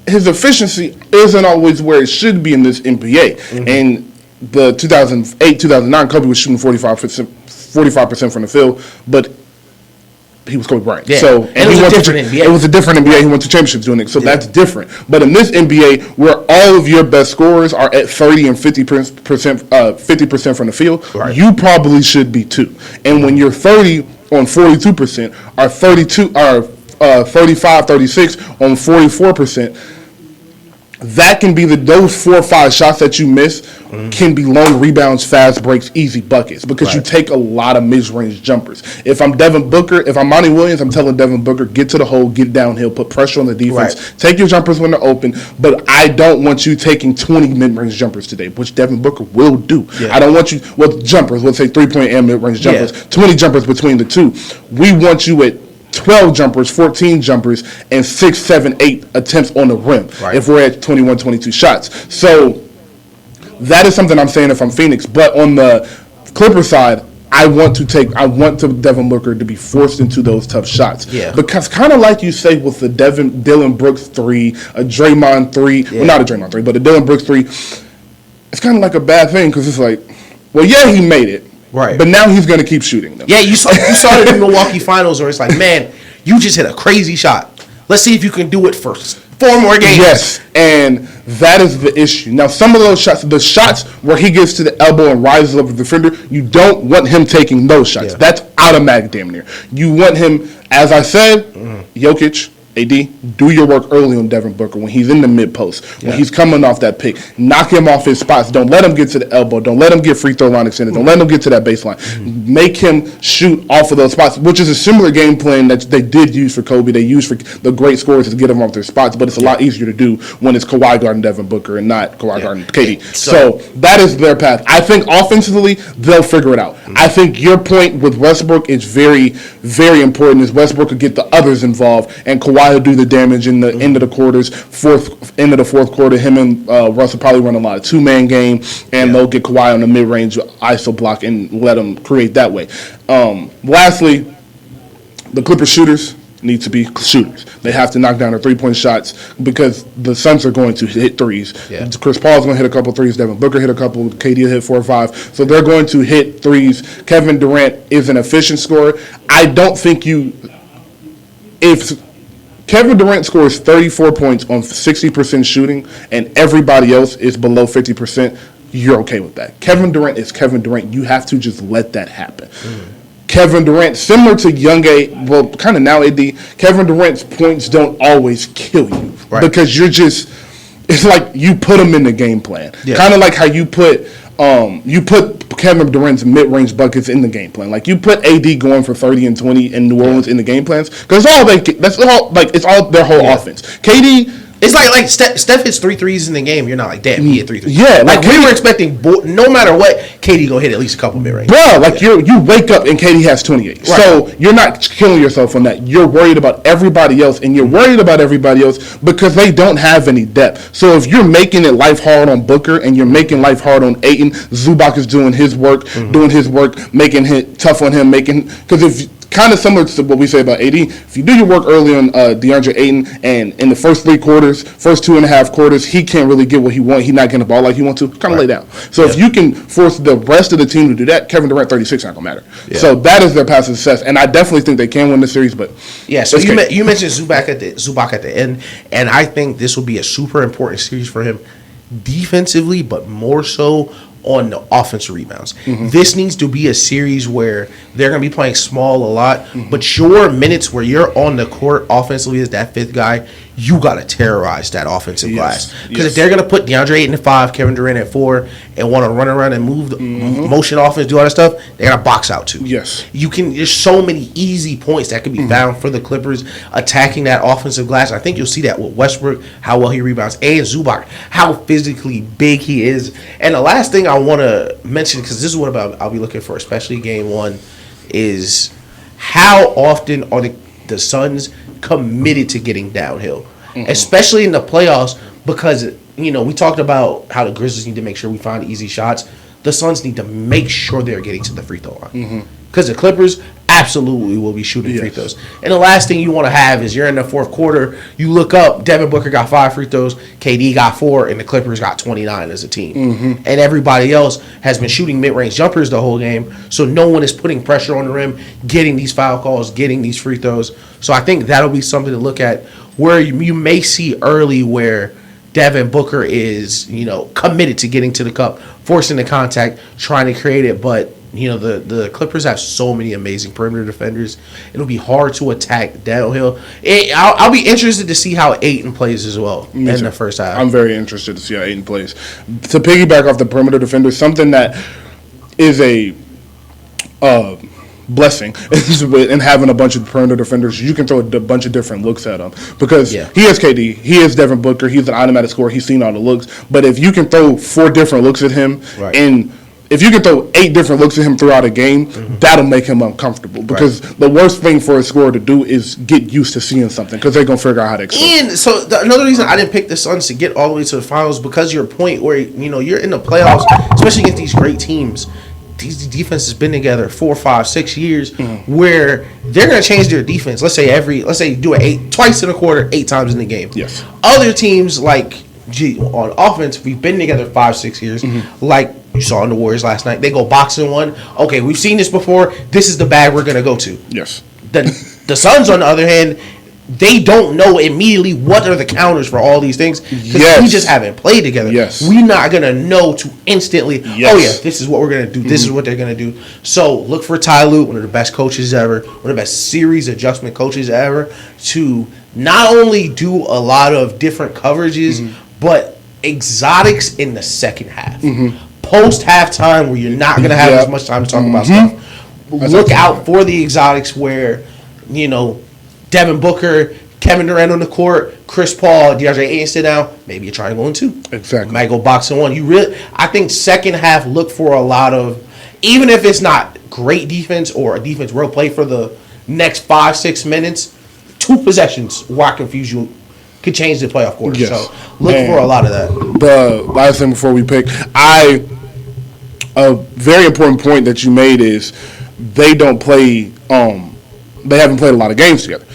his efficiency isn't always where it should be in this NBA. And the 2008, 2009, Kobe was shooting 45% from the field, but Kobe Bryant. Yeah. So and it was a different NBA. It was a different NBA. He went to championships doing it. So that's different. But in this NBA, where all of your best scorers are at 30 and 50% from the field, you probably should be too. And when you're 30 on 42%, or 35, 36 on 44%, that can be those 4 or 5 shots that you miss can be long rebounds, fast breaks, easy buckets because you take a lot of mid-range jumpers. If I'm Devin Booker, if I'm Monty Williams, I'm telling Devin Booker, get to the hole, get downhill, put pressure on the defense, take your jumpers when they're open, but I don't want you taking 20 mid-range jumpers today, which Devin Booker will do. I don't want you, jumpers, let's say 3-point and mid-range jumpers, 20 jumpers between the two. We want you at 12 jumpers, 14 jumpers, and 6, 7, 8 attempts on the rim if we're at 21, 22 shots. So that is something I'm saying if I'm Phoenix. But on the Clipper side, I want Devin Booker to be forced into those tough shots. Because kind of like you say with the Dillon Brooks 3, a Draymond 3, well, not a Draymond 3, but a Dillon Brooks 3, it's kind of like a bad thing because it's like, well, yeah, he made it. But now he's going to keep shooting them. Yeah, you saw it in the Milwaukee Finals where it's like, man, you just hit a crazy shot. Let's see if you can do it for 4 more games. Yes, and that is the issue. Now, some of those shots, the shots where he gets to the elbow and rises up the defender, you don't want him taking those shots. That's automatic damn near. You want him, as I said, Jokic, AD, do your work early on Devin Booker when he's in the mid-post, when he's coming off that pick. Knock him off his spots. Don't let him get to the elbow. Don't let him get free throw line extended. Don't let him get to that baseline. Make him shoot off of those spots, which is a similar game plan that they did use for Kobe. They used for the great scorers to get them off their spots, but it's a lot easier to do when it's Kawhi guarding Devin Booker and not Kawhi guarding KD. So that is their path. I think offensively, they'll figure it out. I think your point with Westbrook is very, very important, is Westbrook could get the others involved, and Kawhi will do the damage in the end of the quarters, end of the fourth quarter. Him and Russ will probably run a lot of 2-man game, and they'll get Kawhi on the mid-range ISO block and let him create that way. Lastly, the Clippers shooters need to be shooters. They have to knock down their 3-point shots because the Suns are going to hit threes. Chris Paul's going to hit a couple threes. Devin Booker hit a couple. KD will hit 4 or 5. So they're going to hit threes. Kevin Durant is an efficient scorer. I don't think if Kevin Durant scores 34 points on 60% shooting and everybody else is below 50%, you're okay with that. Kevin Durant is Kevin Durant. You have to just let that happen. Kevin Durant, similar to young kind of now AD, Kevin Durant's points don't always kill you because it's like you put him in the game plan. Kind of like how you put Kevin Durant's mid-range buckets in the game plan. Like you put AD going for 30 and 20 in New Orleans in the game plans because it's all their whole offense. KD. It's like Steph hits 3 threes in the game. You're not like, damn, he hit 3 threes. Yeah, like we were expecting, no matter what, KD gonna hit at least a couple mid-range. Bro, you wake up and KD has 28. So you're not killing yourself on that. You're worried about everybody else, and you're worried about everybody else because they don't have any depth. So if you're making it life hard on Booker and you're making life hard on Ayton, Zubac is doing his work, making it tough on him, because if kind of similar to what we say about AD. If you do your work early on DeAndre Ayton, and in the first 3 quarters, first 2.5 quarters, he can't really get what he wants. He's not getting the ball like he wants to. Kind of lay down. So if you can force the rest of the team to do that, Kevin Durant 36 not gonna matter. So that is their path to success, and I definitely think they can win the series. But so you mentioned Zubac at the end, and I think this will be a super important series for him defensively, but more so on the offensive rebounds. This needs to be a series where they're going to be playing small a lot, but your minutes where you're on the court offensively as that 5th guy, you got to terrorize that offensive glass. Because if they're going to put DeAndre Ayton at 5, Kevin Durant at 4, and want to run around and move the motion offense, do all that stuff, they're going to box out too. There's so many easy points that can be found for the Clippers attacking that offensive glass. I think you'll see that with Westbrook, how well he rebounds, and Zubac, how physically big he is. And the last thing I want to mention, because this is what I'll be looking for, especially game 1, is how often are the Suns committed to getting downhill, especially in the playoffs, because we talked about how the Grizzlies need to make sure we find easy shots. The Suns need to make sure they're getting to the free throw line, because the Clippers absolutely will be shooting free throws. And the last thing you want to have is you're in the fourth quarter, you look up, Devin Booker got 5 free throws, KD got 4, and the Clippers got 29 as a team. And everybody else has been shooting mid-range jumpers the whole game, so no one is putting pressure on the rim, getting these foul calls, getting these free throws. So I think that'll be something to look at where you may see early where Devin Booker is, committed to getting to the cup, forcing the contact, trying to create it. But, the Clippers have so many amazing perimeter defenders. It'll be hard to attack downhill. I'll be interested to see how Ayton plays as well in the first half. I'm very interested to see how Ayton plays. To piggyback off the perimeter defenders, something that is a blessing in having a bunch of perimeter defenders. You can throw a bunch of different looks at them because he is KD, he is Devin Booker, he's an automatic scorer, he's seen all the looks. But if you can throw 4 different looks at him, and if you can throw 8 different looks at him throughout a game, that'll make him uncomfortable. Because the worst thing for a scorer to do is get used to seeing something because they're going to figure out how to exploit. And so another reason I didn't pick the Suns to get all the way to the finals because your point where you're in the playoffs, especially against these great teams. These defenses been together 4, 5, 6 years, where they're going to change their defense. Let's say do it twice in a quarter, 8 times in the game. Yes. Other teams on offense, we've been together 5, 6 years. Like you saw in the Warriors last night, they go boxing one. Okay, we've seen this before. This is the bag we're going to go to. Yes. The Suns, on the other hand, they don't know immediately what are the counters for all these things because we just haven't played together. Yes. We're not going to know to instantly, this is what we're going to do. This is what they're going to do. So look for Ty Lue, one of the best coaches ever, one of the best series adjustment coaches ever, to not only do a lot of different coverages, but exotics in the second half. Post halftime where you're not going to have as much time to talk about stuff. Look out for the exotics where, Devin Booker, Kevin Durant on the court, Chris Paul, DeAndre Ayton sit down, maybe a triangle and 2. Exactly. Might go boxing 1. I think second half look for a lot of, even if it's not great defense or a defense well played for the next 5, 6 minutes, 2 possessions where I confuse you could change the playoff quarter. Yes. So look for a lot of that. The last thing before we pick, a very important point that you made is they don't play. They haven't played a lot of games together.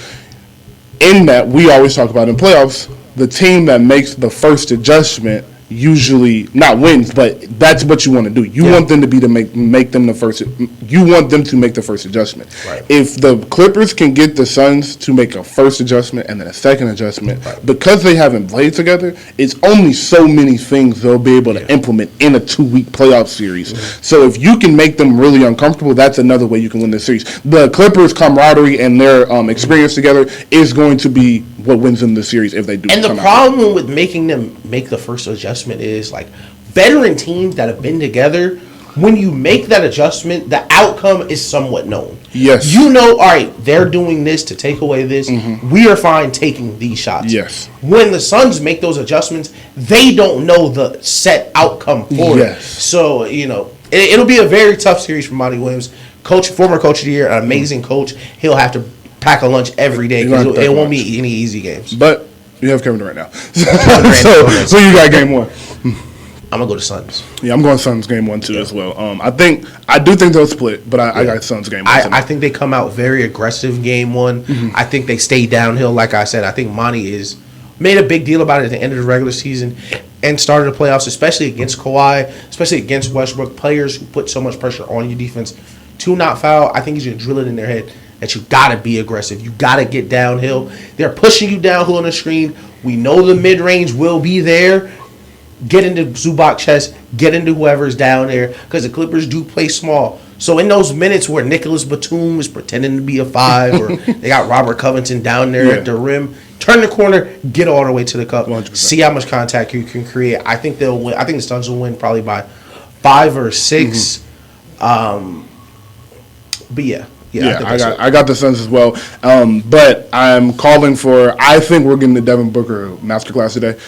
In that, we always talk about in playoffs, the team that makes the first adjustment usually not wins, but that's what you want to do. You want them to be make them the first. You want them to make the first adjustment. Right. If the Clippers can get the Suns to make a first adjustment and then a second adjustment, because they haven't played together, it's only so many things they'll be able to implement in a 2-week playoff series. So if you can make them really uncomfortable, that's another way you can win the series. The Clippers' camaraderie and their experience together is going to be what wins them the series if they do. And the problem with making them make the first adjustment is veteran teams that have been together, when you make that adjustment, the outcome is somewhat known. Yes. All right, they're doing this to take away this. We are fine taking these shots. Yes. When the Suns make those adjustments, they don't know the set outcome for it. So, it'll be a very tough series for Monty Williams. Former coach of the year, an amazing coach. He'll have to pack a lunch every day because it won't be any easy games. But you have Kevin Durant now. So you got game 1. I'm going to go to Suns. Yeah, I'm going Suns game 1 too as well. I do think they'll split, but I got Suns game 1. I think they come out very aggressive game 1. I think they stay downhill. Like I said, I think Monty is made a big deal about it at the end of the regular season and started the playoffs, especially against Kawhi, especially against Westbrook, players who put so much pressure on your defense to not foul. I think he's going to drill it in their head that you got to be aggressive. You got to get downhill. They're pushing you downhill on the screen. We know the mid-range will be there. Get into Zubac chest. Get into whoever's down there because the Clippers do play small. So in those minutes where Nicholas Batum is pretending to be a 5 or they got Robert Covington down there at the rim, turn the corner, get all the way to the cup. 100%. See how much contact you can create. I think they'll win. I think the Suns will win probably by 5 or 6. But yeah. I got the Suns as well. But I'm calling for. I think we're getting the Devin Booker masterclass today.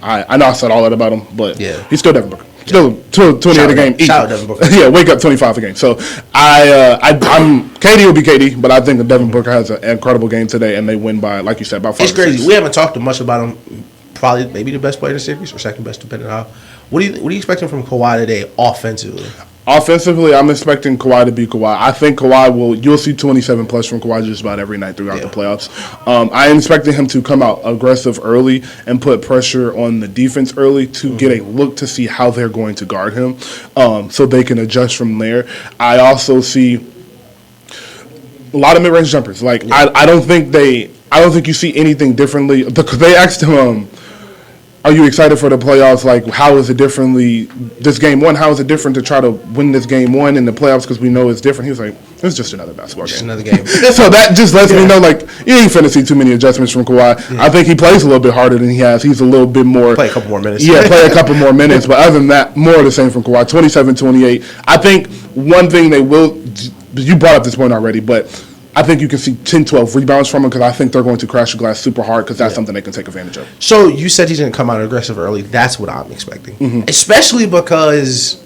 I know I said all that about him, but he's still Devin Booker. Still 28 a game. Shout out Devin Booker. Yeah, wake up 25 a game. So I'm KD will be KD, but I think that Devin Booker has an incredible game today, and they win by, like you said, about 5. It's crazy. We haven't talked much about him. Probably maybe the best player in the series or second best, depending on how. What are you expecting from Kawhi today offensively? Offensively, I'm expecting Kawhi to be Kawhi. I think you'll see 27 plus from Kawhi just about every night throughout the playoffs. I am expecting him to come out aggressive early and put pressure on the defense early to get a look to see how they're going to guard him, so they can adjust from there. I also see a lot of mid-range jumpers. I don't think you see anything differently. They asked him, are you excited for the playoffs? Like, how is it differently this game one? How is it different to try to win this game one in the playoffs because we know it's different? He was like, it's just another basketball game. Just another game. So that just lets me know, like, you ain't finna see too many adjustments from Kawhi. Yeah. I think he plays a little bit harder than he has. He's a little bit more. Play a couple more minutes. Yeah, play a couple more minutes. But other than that, more of the same from Kawhi. 27-28. I think one thing they will, you brought up this point already, but I think you can see 10, 12 rebounds from him because I think they're going to crash the glass super hard because that's something they can take advantage of. So you said he's going to come out aggressive early. That's what I'm expecting. Especially because,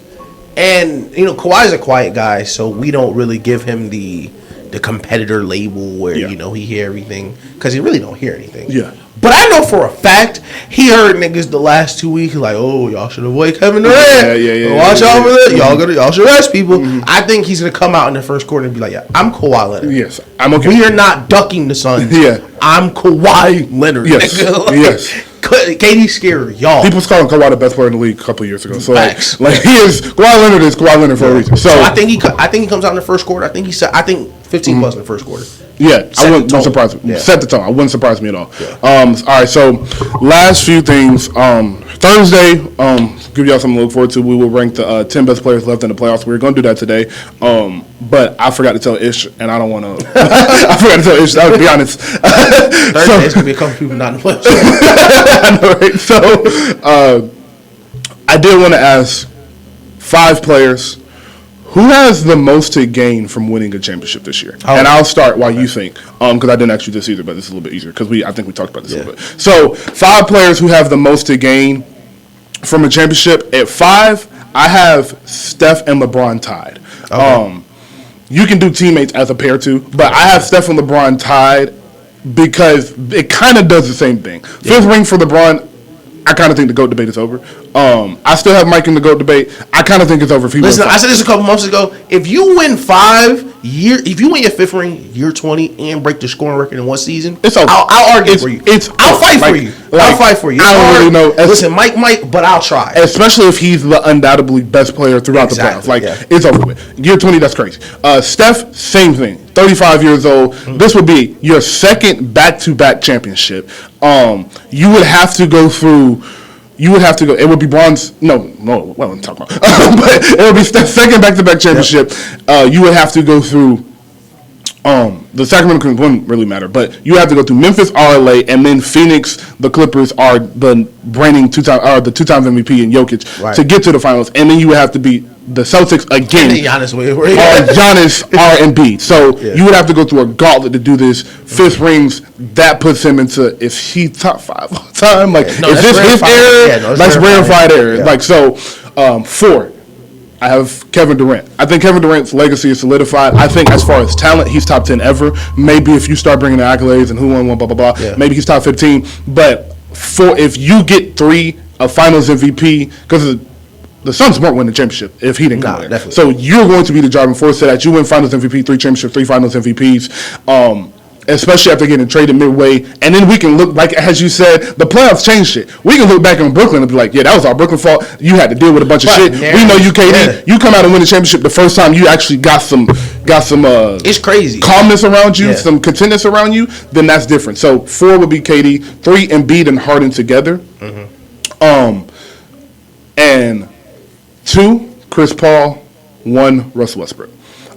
and, Kawhi's a quiet guy, so we don't really give him the competitor label where, he hear everything because he really don't hear anything. Yeah. But I know for a fact he heard niggas the last 2 weeks like, oh, y'all should avoid Kevin Durant. Yeah. Watch out for that. Y'all should rest people. I think he's gonna come out in the first quarter and be like, yeah, I'm Kawhi Leonard. Yes, I'm okay. We are not ducking the Suns. Yeah, I'm Kawhi Leonard. Yes, yes. KD's scary, y'all. People was calling Kawhi the best player in the league a couple of years ago. So Facts. he is Kawhi Leonard for a reason. So I think he comes out in the first quarter. I think 15 plus in the first quarter. Yeah, I wouldn't surprise me. Yeah. Set the tone. I wouldn't surprise me at all. Yeah. All right, so last few things. Thursday, give y'all something to look forward to. We will rank the 10 best players left in the playoffs. We were going to do that today, but I forgot to tell Ish, and I don't want to. I forgot to tell Ish. I'll be honest. Thursday, it's going to be a couple people not in the playoffs. I know, right? So I did want to ask 5 players. Who has the most to gain from winning a championship this year? And I'll start while you think, because I didn't ask you this either, but this is a little bit easier because I think we talked about this a little bit. So 5 players who have the most to gain from a championship. At 5, I have Steph and LeBron tied. Okay. You can do teammates as a pair too, but I have Steph and LeBron tied because it kind of does the same thing. 5th ring for LeBron. I kind of think the GOAT debate is over. I still have Mike in the GOAT debate. I kind of think it's over. Listen, I said this a couple months ago. If you win if you win your 5th ring, year 20, and break the scoring record in one season, it's over. I'll argue for you. I'll fight for you. I'll fight for you. I don't really know. Listen, Mike, but I'll try. Especially if he's the undoubtedly best player throughout the playoffs. It's over with. Year 20, that's crazy. Steph, same thing. 35 years old. This would be your second back-to-back championship. You would have to go through. It would be bronze. No, what I'm talking about. But it would be Steph's second back-to-back championship. You would have to go through. The Sacramento Kings wouldn't really matter, but you have to go through Memphis, RLA, and then Phoenix. The Clippers are the reigning the 2 times MVP in Jokic to get to the finals, and then you would have to beat the Celtics again. Giannis, Embiid. So you would have to go through a gauntlet to do this. 5th rings, that puts him into, if he top 5 all time, like if this his era, that's rarefied era. Yeah. Like so, 4. I have Kevin Durant. I think Kevin Durant's legacy is solidified. I think as far as talent, he's top 10 ever. Maybe if you start bringing the accolades and who won, blah, blah, blah, maybe he's top 15. But if you get 3, a finals MVP, because the Suns weren't winning the championship if he didn't go there. Definitely. So you're going to be the driving force to that. You win finals MVP, 3 championships, 3 finals MVPs. Especially after getting traded midway. And then we can look, like as you said, the playoffs changed shit. We can look back on Brooklyn and be like, yeah, that was our Brooklyn fault. You had to deal with a bunch of shit. We know you, KD. Yeah. You come out and win the championship the first time you actually got some it's crazy. Calmness around you, some contentness around you, then that's different. So 4 would be KD, 3 Embiid and Harden together. And 2, Chris Paul, 1, Russell Westbrook.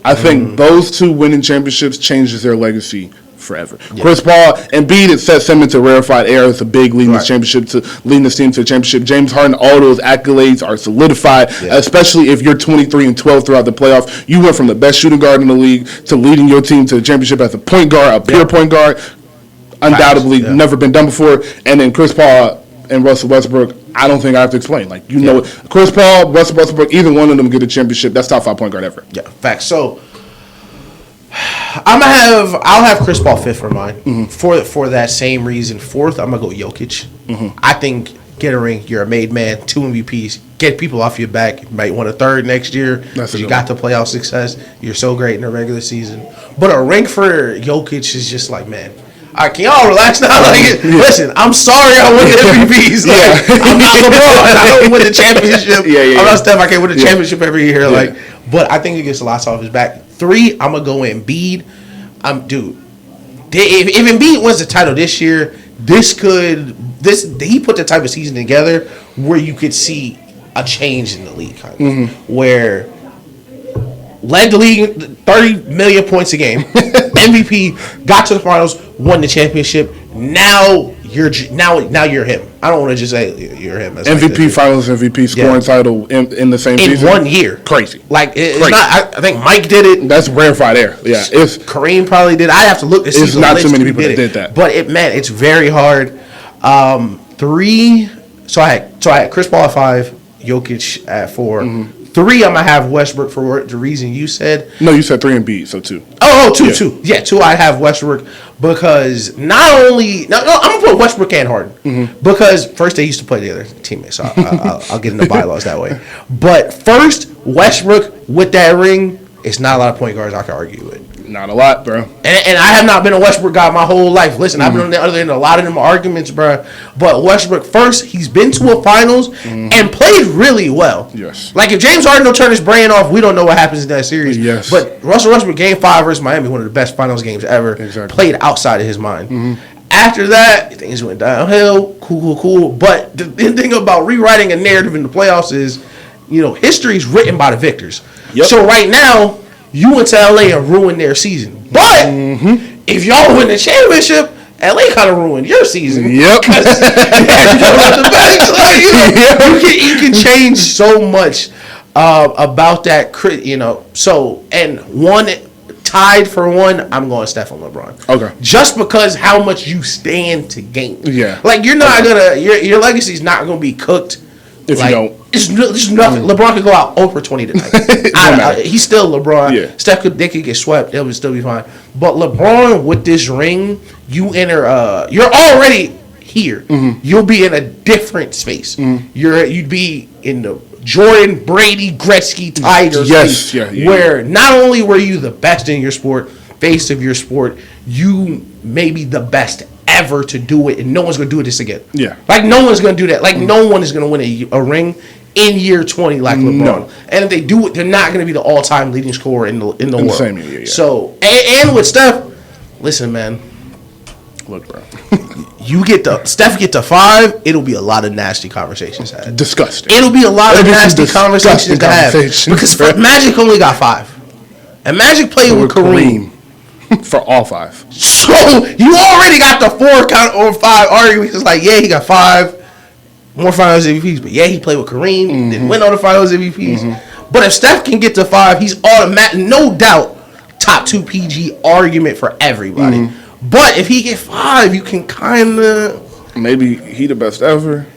I think those 2 winning championships changes their legacy forever. Chris Paul, Embiid, it sets him into rarefied air. It's a big leading this championship leading this team to the championship. James Harden, all those accolades are solidified, especially if you're 23-12 throughout the playoffs. You went from the best shooting guard in the league to leading your team to the championship as a point guard, a pure point guard. Undoubtedly, never been done before. And then Chris Paul and Russell Westbrook, I don't think I have to explain. Like, know it. Chris Paul, Russell Westbrook, either one of them get a championship. That's top 5 point guard ever. Yeah, facts. So I'll have Chris Paul 5th for mine for that same reason. 4th, I'm gonna go Jokic. I think get a ring. You're a made man. 2 MVPs. Get people off your back. You might want a third next year. You got the playoff success. You're so great in the regular season. But a ring for Jokic is just like, man. All right, can y'all relax now? Like, listen, I'm sorry I won the MVPs. Like, I'm not LeBron. I don't win the championship. I'm not Steph. I can't win the championship every year. Like, but I think he gets a lot off his back. 3, I'm gonna go Embiid. Dude, if Embiid wins the title this year, he put the type of season together where you could see a change in the league, kind of, where led the league 30 million points a game, MVP, got to the finals, won the championship. Now you're him. I don't want to just say you're him. That's MVP, Finals MVP, scoring title in the same season. In 1 year. Crazy. Like, it's not, I think Mike did it. That's rarefied air. Yeah. Kareem probably did. I have to look to see. It's not too many people that did that. But it's very hard. 3, so I had Chris Paul at 5, Jokic at 4. 3, I'm going to have Westbrook for the reason you said. No, you said 3 and Embiid, so 2. Two. Yeah, 2, I have Westbrook because not only... No, I'm going to put Westbrook and Harden because first they used to play together, teammates, so I'll get into bylaws that way. But first, Westbrook with that ring, it's not a lot of point guards I can argue with. Not a lot, bro. And I have not been a Westbrook guy my whole life. Listen, I've been on the other end of a lot of them arguments, bro. But Westbrook, first, he's been to a finals and played really well. Yes. Like, if James Harden don't turn his brain off, we don't know what happens in that series. Yes. But Russell Westbrook, Game 5 versus Miami, one of the best finals games ever. Exactly. Played outside of his mind. After that, things went downhill. Cool. But the thing about rewriting a narrative in the playoffs is, history is written by the victors. Yep. So right now, you went to LA and ruined their season. But if y'all win the championship, LA kind of ruined your season. Yep. You can change so much about that. So, and one tied for 1, I'm going Steph and LeBron. Okay. Just because how much you stand to gain. Yeah. Like, you're not gonna your legacy's not gonna be cooked. If you don't. It's nothing. LeBron could go out 0 for 20 tonight. He's still LeBron. Yeah. Steph they could get swept. They would still be fine. But LeBron, with this ring, you enter. You're already here. You'll be in a different space. You'd be in the Jordan, Brady, Gretzky, Tiger space. Where not only were you the best in your sport, face of your sport, you may be the best ever to do it, and no one's gonna do this again. Yeah, like no one's gonna do that. Like no one is gonna win a ring in year 20 like LeBron. No. And if they do it, they're not gonna be the all-time leading scorer in the world. Same year, yeah. So and with Steph, listen, man. Look, bro. Steph get to 5, it'll be a lot of nasty conversations had. Disgusting. It'll be a lot of nasty conversations to have because Magic only got 5, and Magic played with Kareem. For all 5. So you already got the 4 count or 5 arguments. It's like, yeah, he got 5 more finals MVPs, but yeah, he played with Kareem, didn't win all the finals MVPs. But if Steph can get to 5, he's automatic, no doubt, top 2 PG argument for everybody. But if he get 5, you can kind of maybe he the best ever.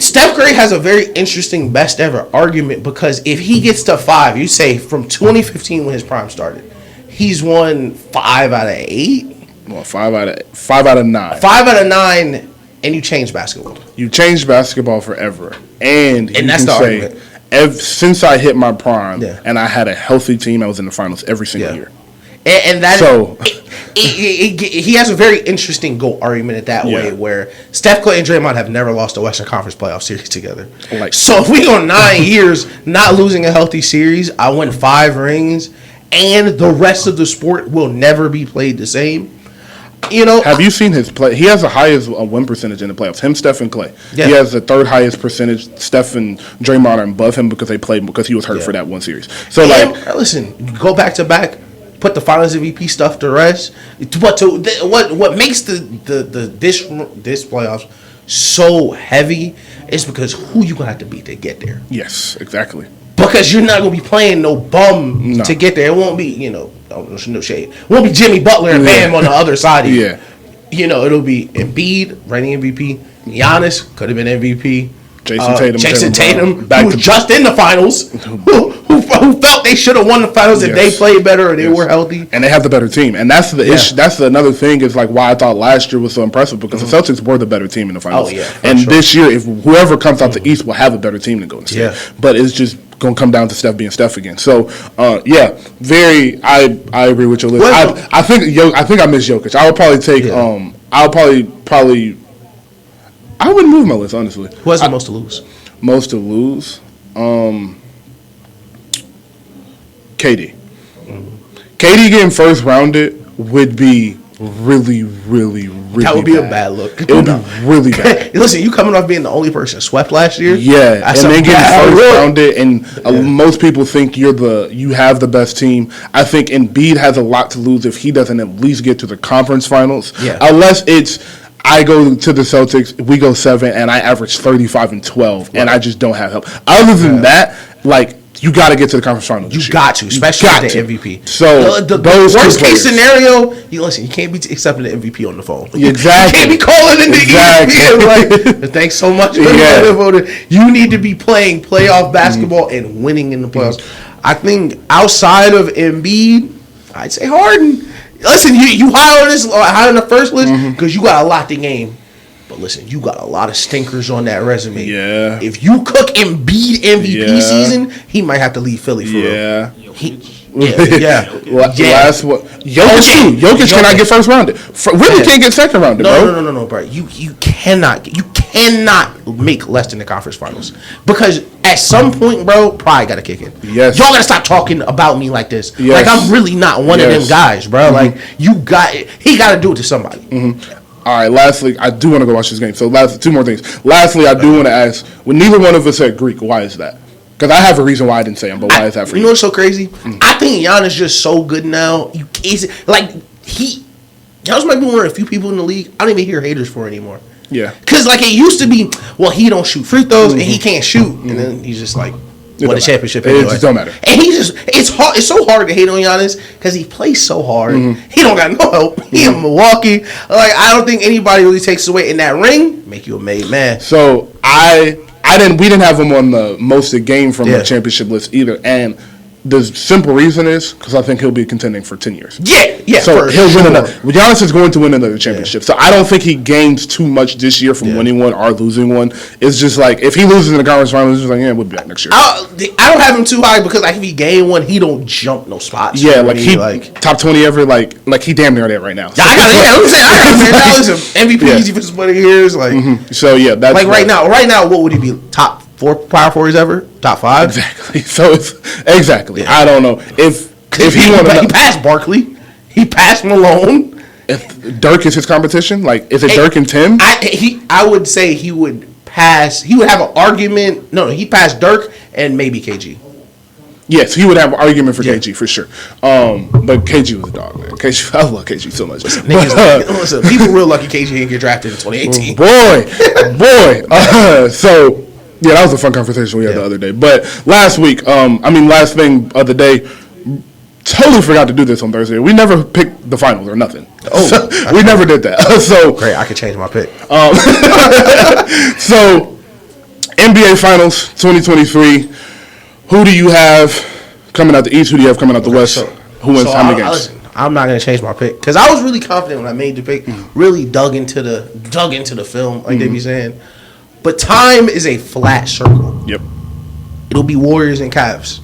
Steph Curry has a very interesting best ever argument because if he gets to 5, you say from 2015 when his prime started. He's won 5 out of 8. Well, 5 out of 9. 5 out of 9, and you change basketball. You changed basketball forever, and that's the argument. Since I hit my prime, and I had a healthy team, I was in the finals every single year. And that he has a very interesting GOAT argument at that way, where Steph, Clay, and Draymond have never lost a Western Conference playoff series together. So if we go 9 years not losing a healthy series, I win 5 rings. And the rest of the sport will never be played the same. Have you seen his play? He has the highest win percentage in the playoffs. Him, Steph, and Clay. Yeah. He has the 3rd highest percentage. Steph and Draymond are above him because he was hurt for that one series. So listen, go back to back, put the Finals MVP stuff to rest. But what makes this playoffs so heavy is because who you gonna have to beat to get there. Yes, exactly. Because you're not going to be playing no bum to get there. It won't be, no shade. It won't be Jimmy Butler and Bam on the other side of you. It'll be Embiid, reigning MVP. Giannis could have been MVP. Jason Tatum. Who was just in the finals. Who who felt they should have won the finals if they played better or they were healthy. And they have the better team. And that's the issue. That's another thing is like why I thought last year was so impressive because the Celtics were the better team in the finals. This year, if whoever comes out the East will have a better team than Golden State. Yeah. But it's just going to come down to Steph being Steph again. So, I agree with your list. I think I miss Jokic. I would probably take I wouldn't move my list, honestly. Who has the most to lose? Most to lose? KD. KD getting first rounded would be really, really, really that would be a bad look. It would be really bad. Listen, you coming off being the only person swept last year? Yeah, and then getting first rounded, and most people think you have the best team. I think Embiid has a lot to lose if he doesn't at least get to the conference finals. Yeah. Unless it's I go to the Celtics, we go 7, and I average 35 and 12, and I just don't have help. Other than that, like. You got to get to the conference finals. You got to, especially with the MVP. So the worst case scenario, you can't be accepting the MVP on the phone. Exactly. You can't be calling in the MVP. Like, thanks so much for the vote. You need to be playing playoff basketball and winning in the playoffs. I think outside of Embiid, I'd say Harden. Listen, you high on the first list because you got a lot to gain. But listen, you got a lot of stinkers on that resume. Yeah. If you cook Embiid MVP season, he might have to leave Philly for real. Last one. Jokic cannot get first rounded. Really can't get second rounded, bro. No, bro. You cannot make less than the conference finals. Because at some point, bro, pride got to kick in. Yes. Y'all got to stop talking about me like this. Yes. Like, I'm really not one of them guys, bro. Like, he got to do it to somebody. All right, lastly, I do want to go watch this game. So, two more things. Lastly, I do want to ask, when neither one of us said Greek, why is that? Because I have a reason why I didn't say him, but why is that for you? You know what's so crazy? I think Giannis just so good now. Giannis might be one of the few people in the league I don't even hear haters for anymore. Yeah. Because, like, it used to be, well, he don't shoot free throws and he can't shoot. And then he's just like, won a championship anyway. It just don't matter. And it's hard. It's so hard to hate on Giannis because he plays so hard. He don't got no help. He in Milwaukee. Like, I don't think anybody really takes away in that ring. Make you a made man. So we didn't have him on the most of game from the championship list either. And the simple reason is because I think he'll be contending for 10 years. Yeah. So he'll win another. Giannis is going to win another championship. So I don't think he gains too much this year from winning one or losing one. It's just like if he loses in the conference finals, it's just like we'll be back next year. I don't have him too high because like if he gain one, he don't jump no spots. Yeah, like he top 20 ever. Like he damn near there right now. So. I'm saying I got him. MVP defensive player of the year is like. So yeah, that's like right now. Right now, what would he be? Top 4 power forwards ever? Top 5? Exactly. So it's exactly. Yeah. I don't know if he he passed Barkley, he passed Malone. If Dirk is his competition, like is it Dirk and Tim? I would say he would pass. He would have an argument. No, he passed Dirk and maybe KG. Yes, he would have an argument for KG for sure. But KG was a dog, man. I love KG so much. Listen, people real lucky KG didn't get drafted in 2018. Boy. So. Yeah, that was a fun conversation we had the other day. But last thing of the day, totally forgot to do this on Thursday. We never picked the finals or nothing. We never did that. So great, I could change my pick. So NBA Finals 2023. Who do you have coming out the East? Who do you have coming out the West? Who wins how many games? I'm not gonna change my pick because I was really confident when I made the pick. Really dug into the film, like they be saying. But time is a flat circle. Yep. It'll be Warriors and Cavs.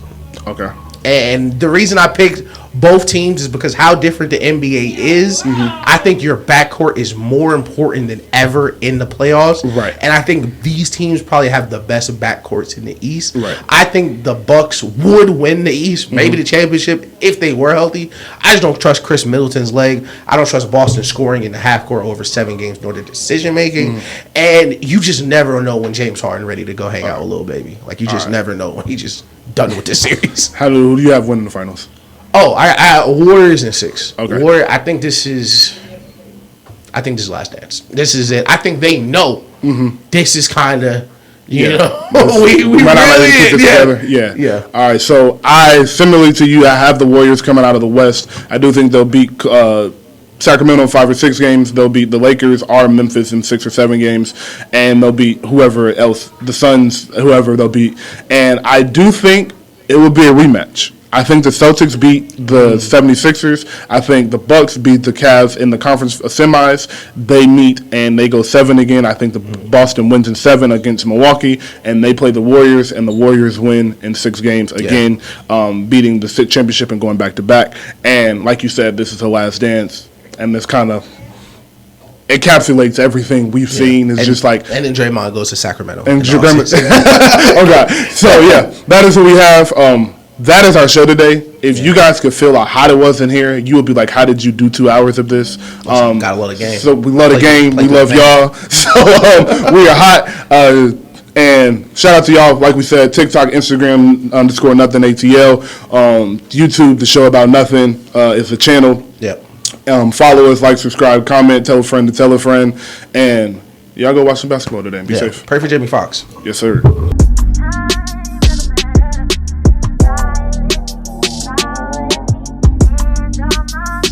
Okay. And the reason I picked both teams is because how different the NBA is. I think your backcourt is more important than ever in the playoffs. Right. And I think these teams probably have the best backcourts in the East. Right. I think the Bucks would win the East, maybe the championship if they were healthy. I just don't trust Chris Middleton's leg. I don't trust Boston scoring in the half court over 7 games nor the decision making. And you just never know when James Harden ready to go hang out with Lil Baby. Like you just never know when he just done with this series. Who do you have winning the finals? Oh, I Warriors in 6. Okay. I think this is Last Dance. This is it. I think they know this is kind of, you know, we might not really put this together. Yeah. All right. So similarly to you, I have the Warriors coming out of the West. I do think they'll beat Sacramento in 5 or 6 games. They'll beat the Lakers or Memphis in 6 or 7 games, and they'll beat whoever else, the Suns, whoever they'll beat. And I do think It would be a rematch. I think the Celtics beat the 76ers. I think the Bucks beat the Cavs in the conference semis. They meet and they go 7 again. I think the Boston wins in 7 against Milwaukee, and they play the Warriors, and the Warriors win in 6 games again, beating the championship and going back to back. And like you said, this is the last dance, and this kind of encapsulates everything we've seen. It's just like, and then Draymond goes to Sacramento. And Draymond. Okay, so yeah, that is what we have. That is our show today. If you guys could feel how hot it was in here, you would be like, how did you do 2 hours of this? Gotta love the game. So we love the game. We love y'all. So we are hot. And shout out to y'all. Like we said, TikTok, Instagram, _NothingATL. YouTube, The Show About Nothing is the channel. Yep. Follow us, like, subscribe, comment, tell a friend to tell a friend. And y'all go watch some basketball today and be safe. Pray for Jimmy Fox. Yes, sir.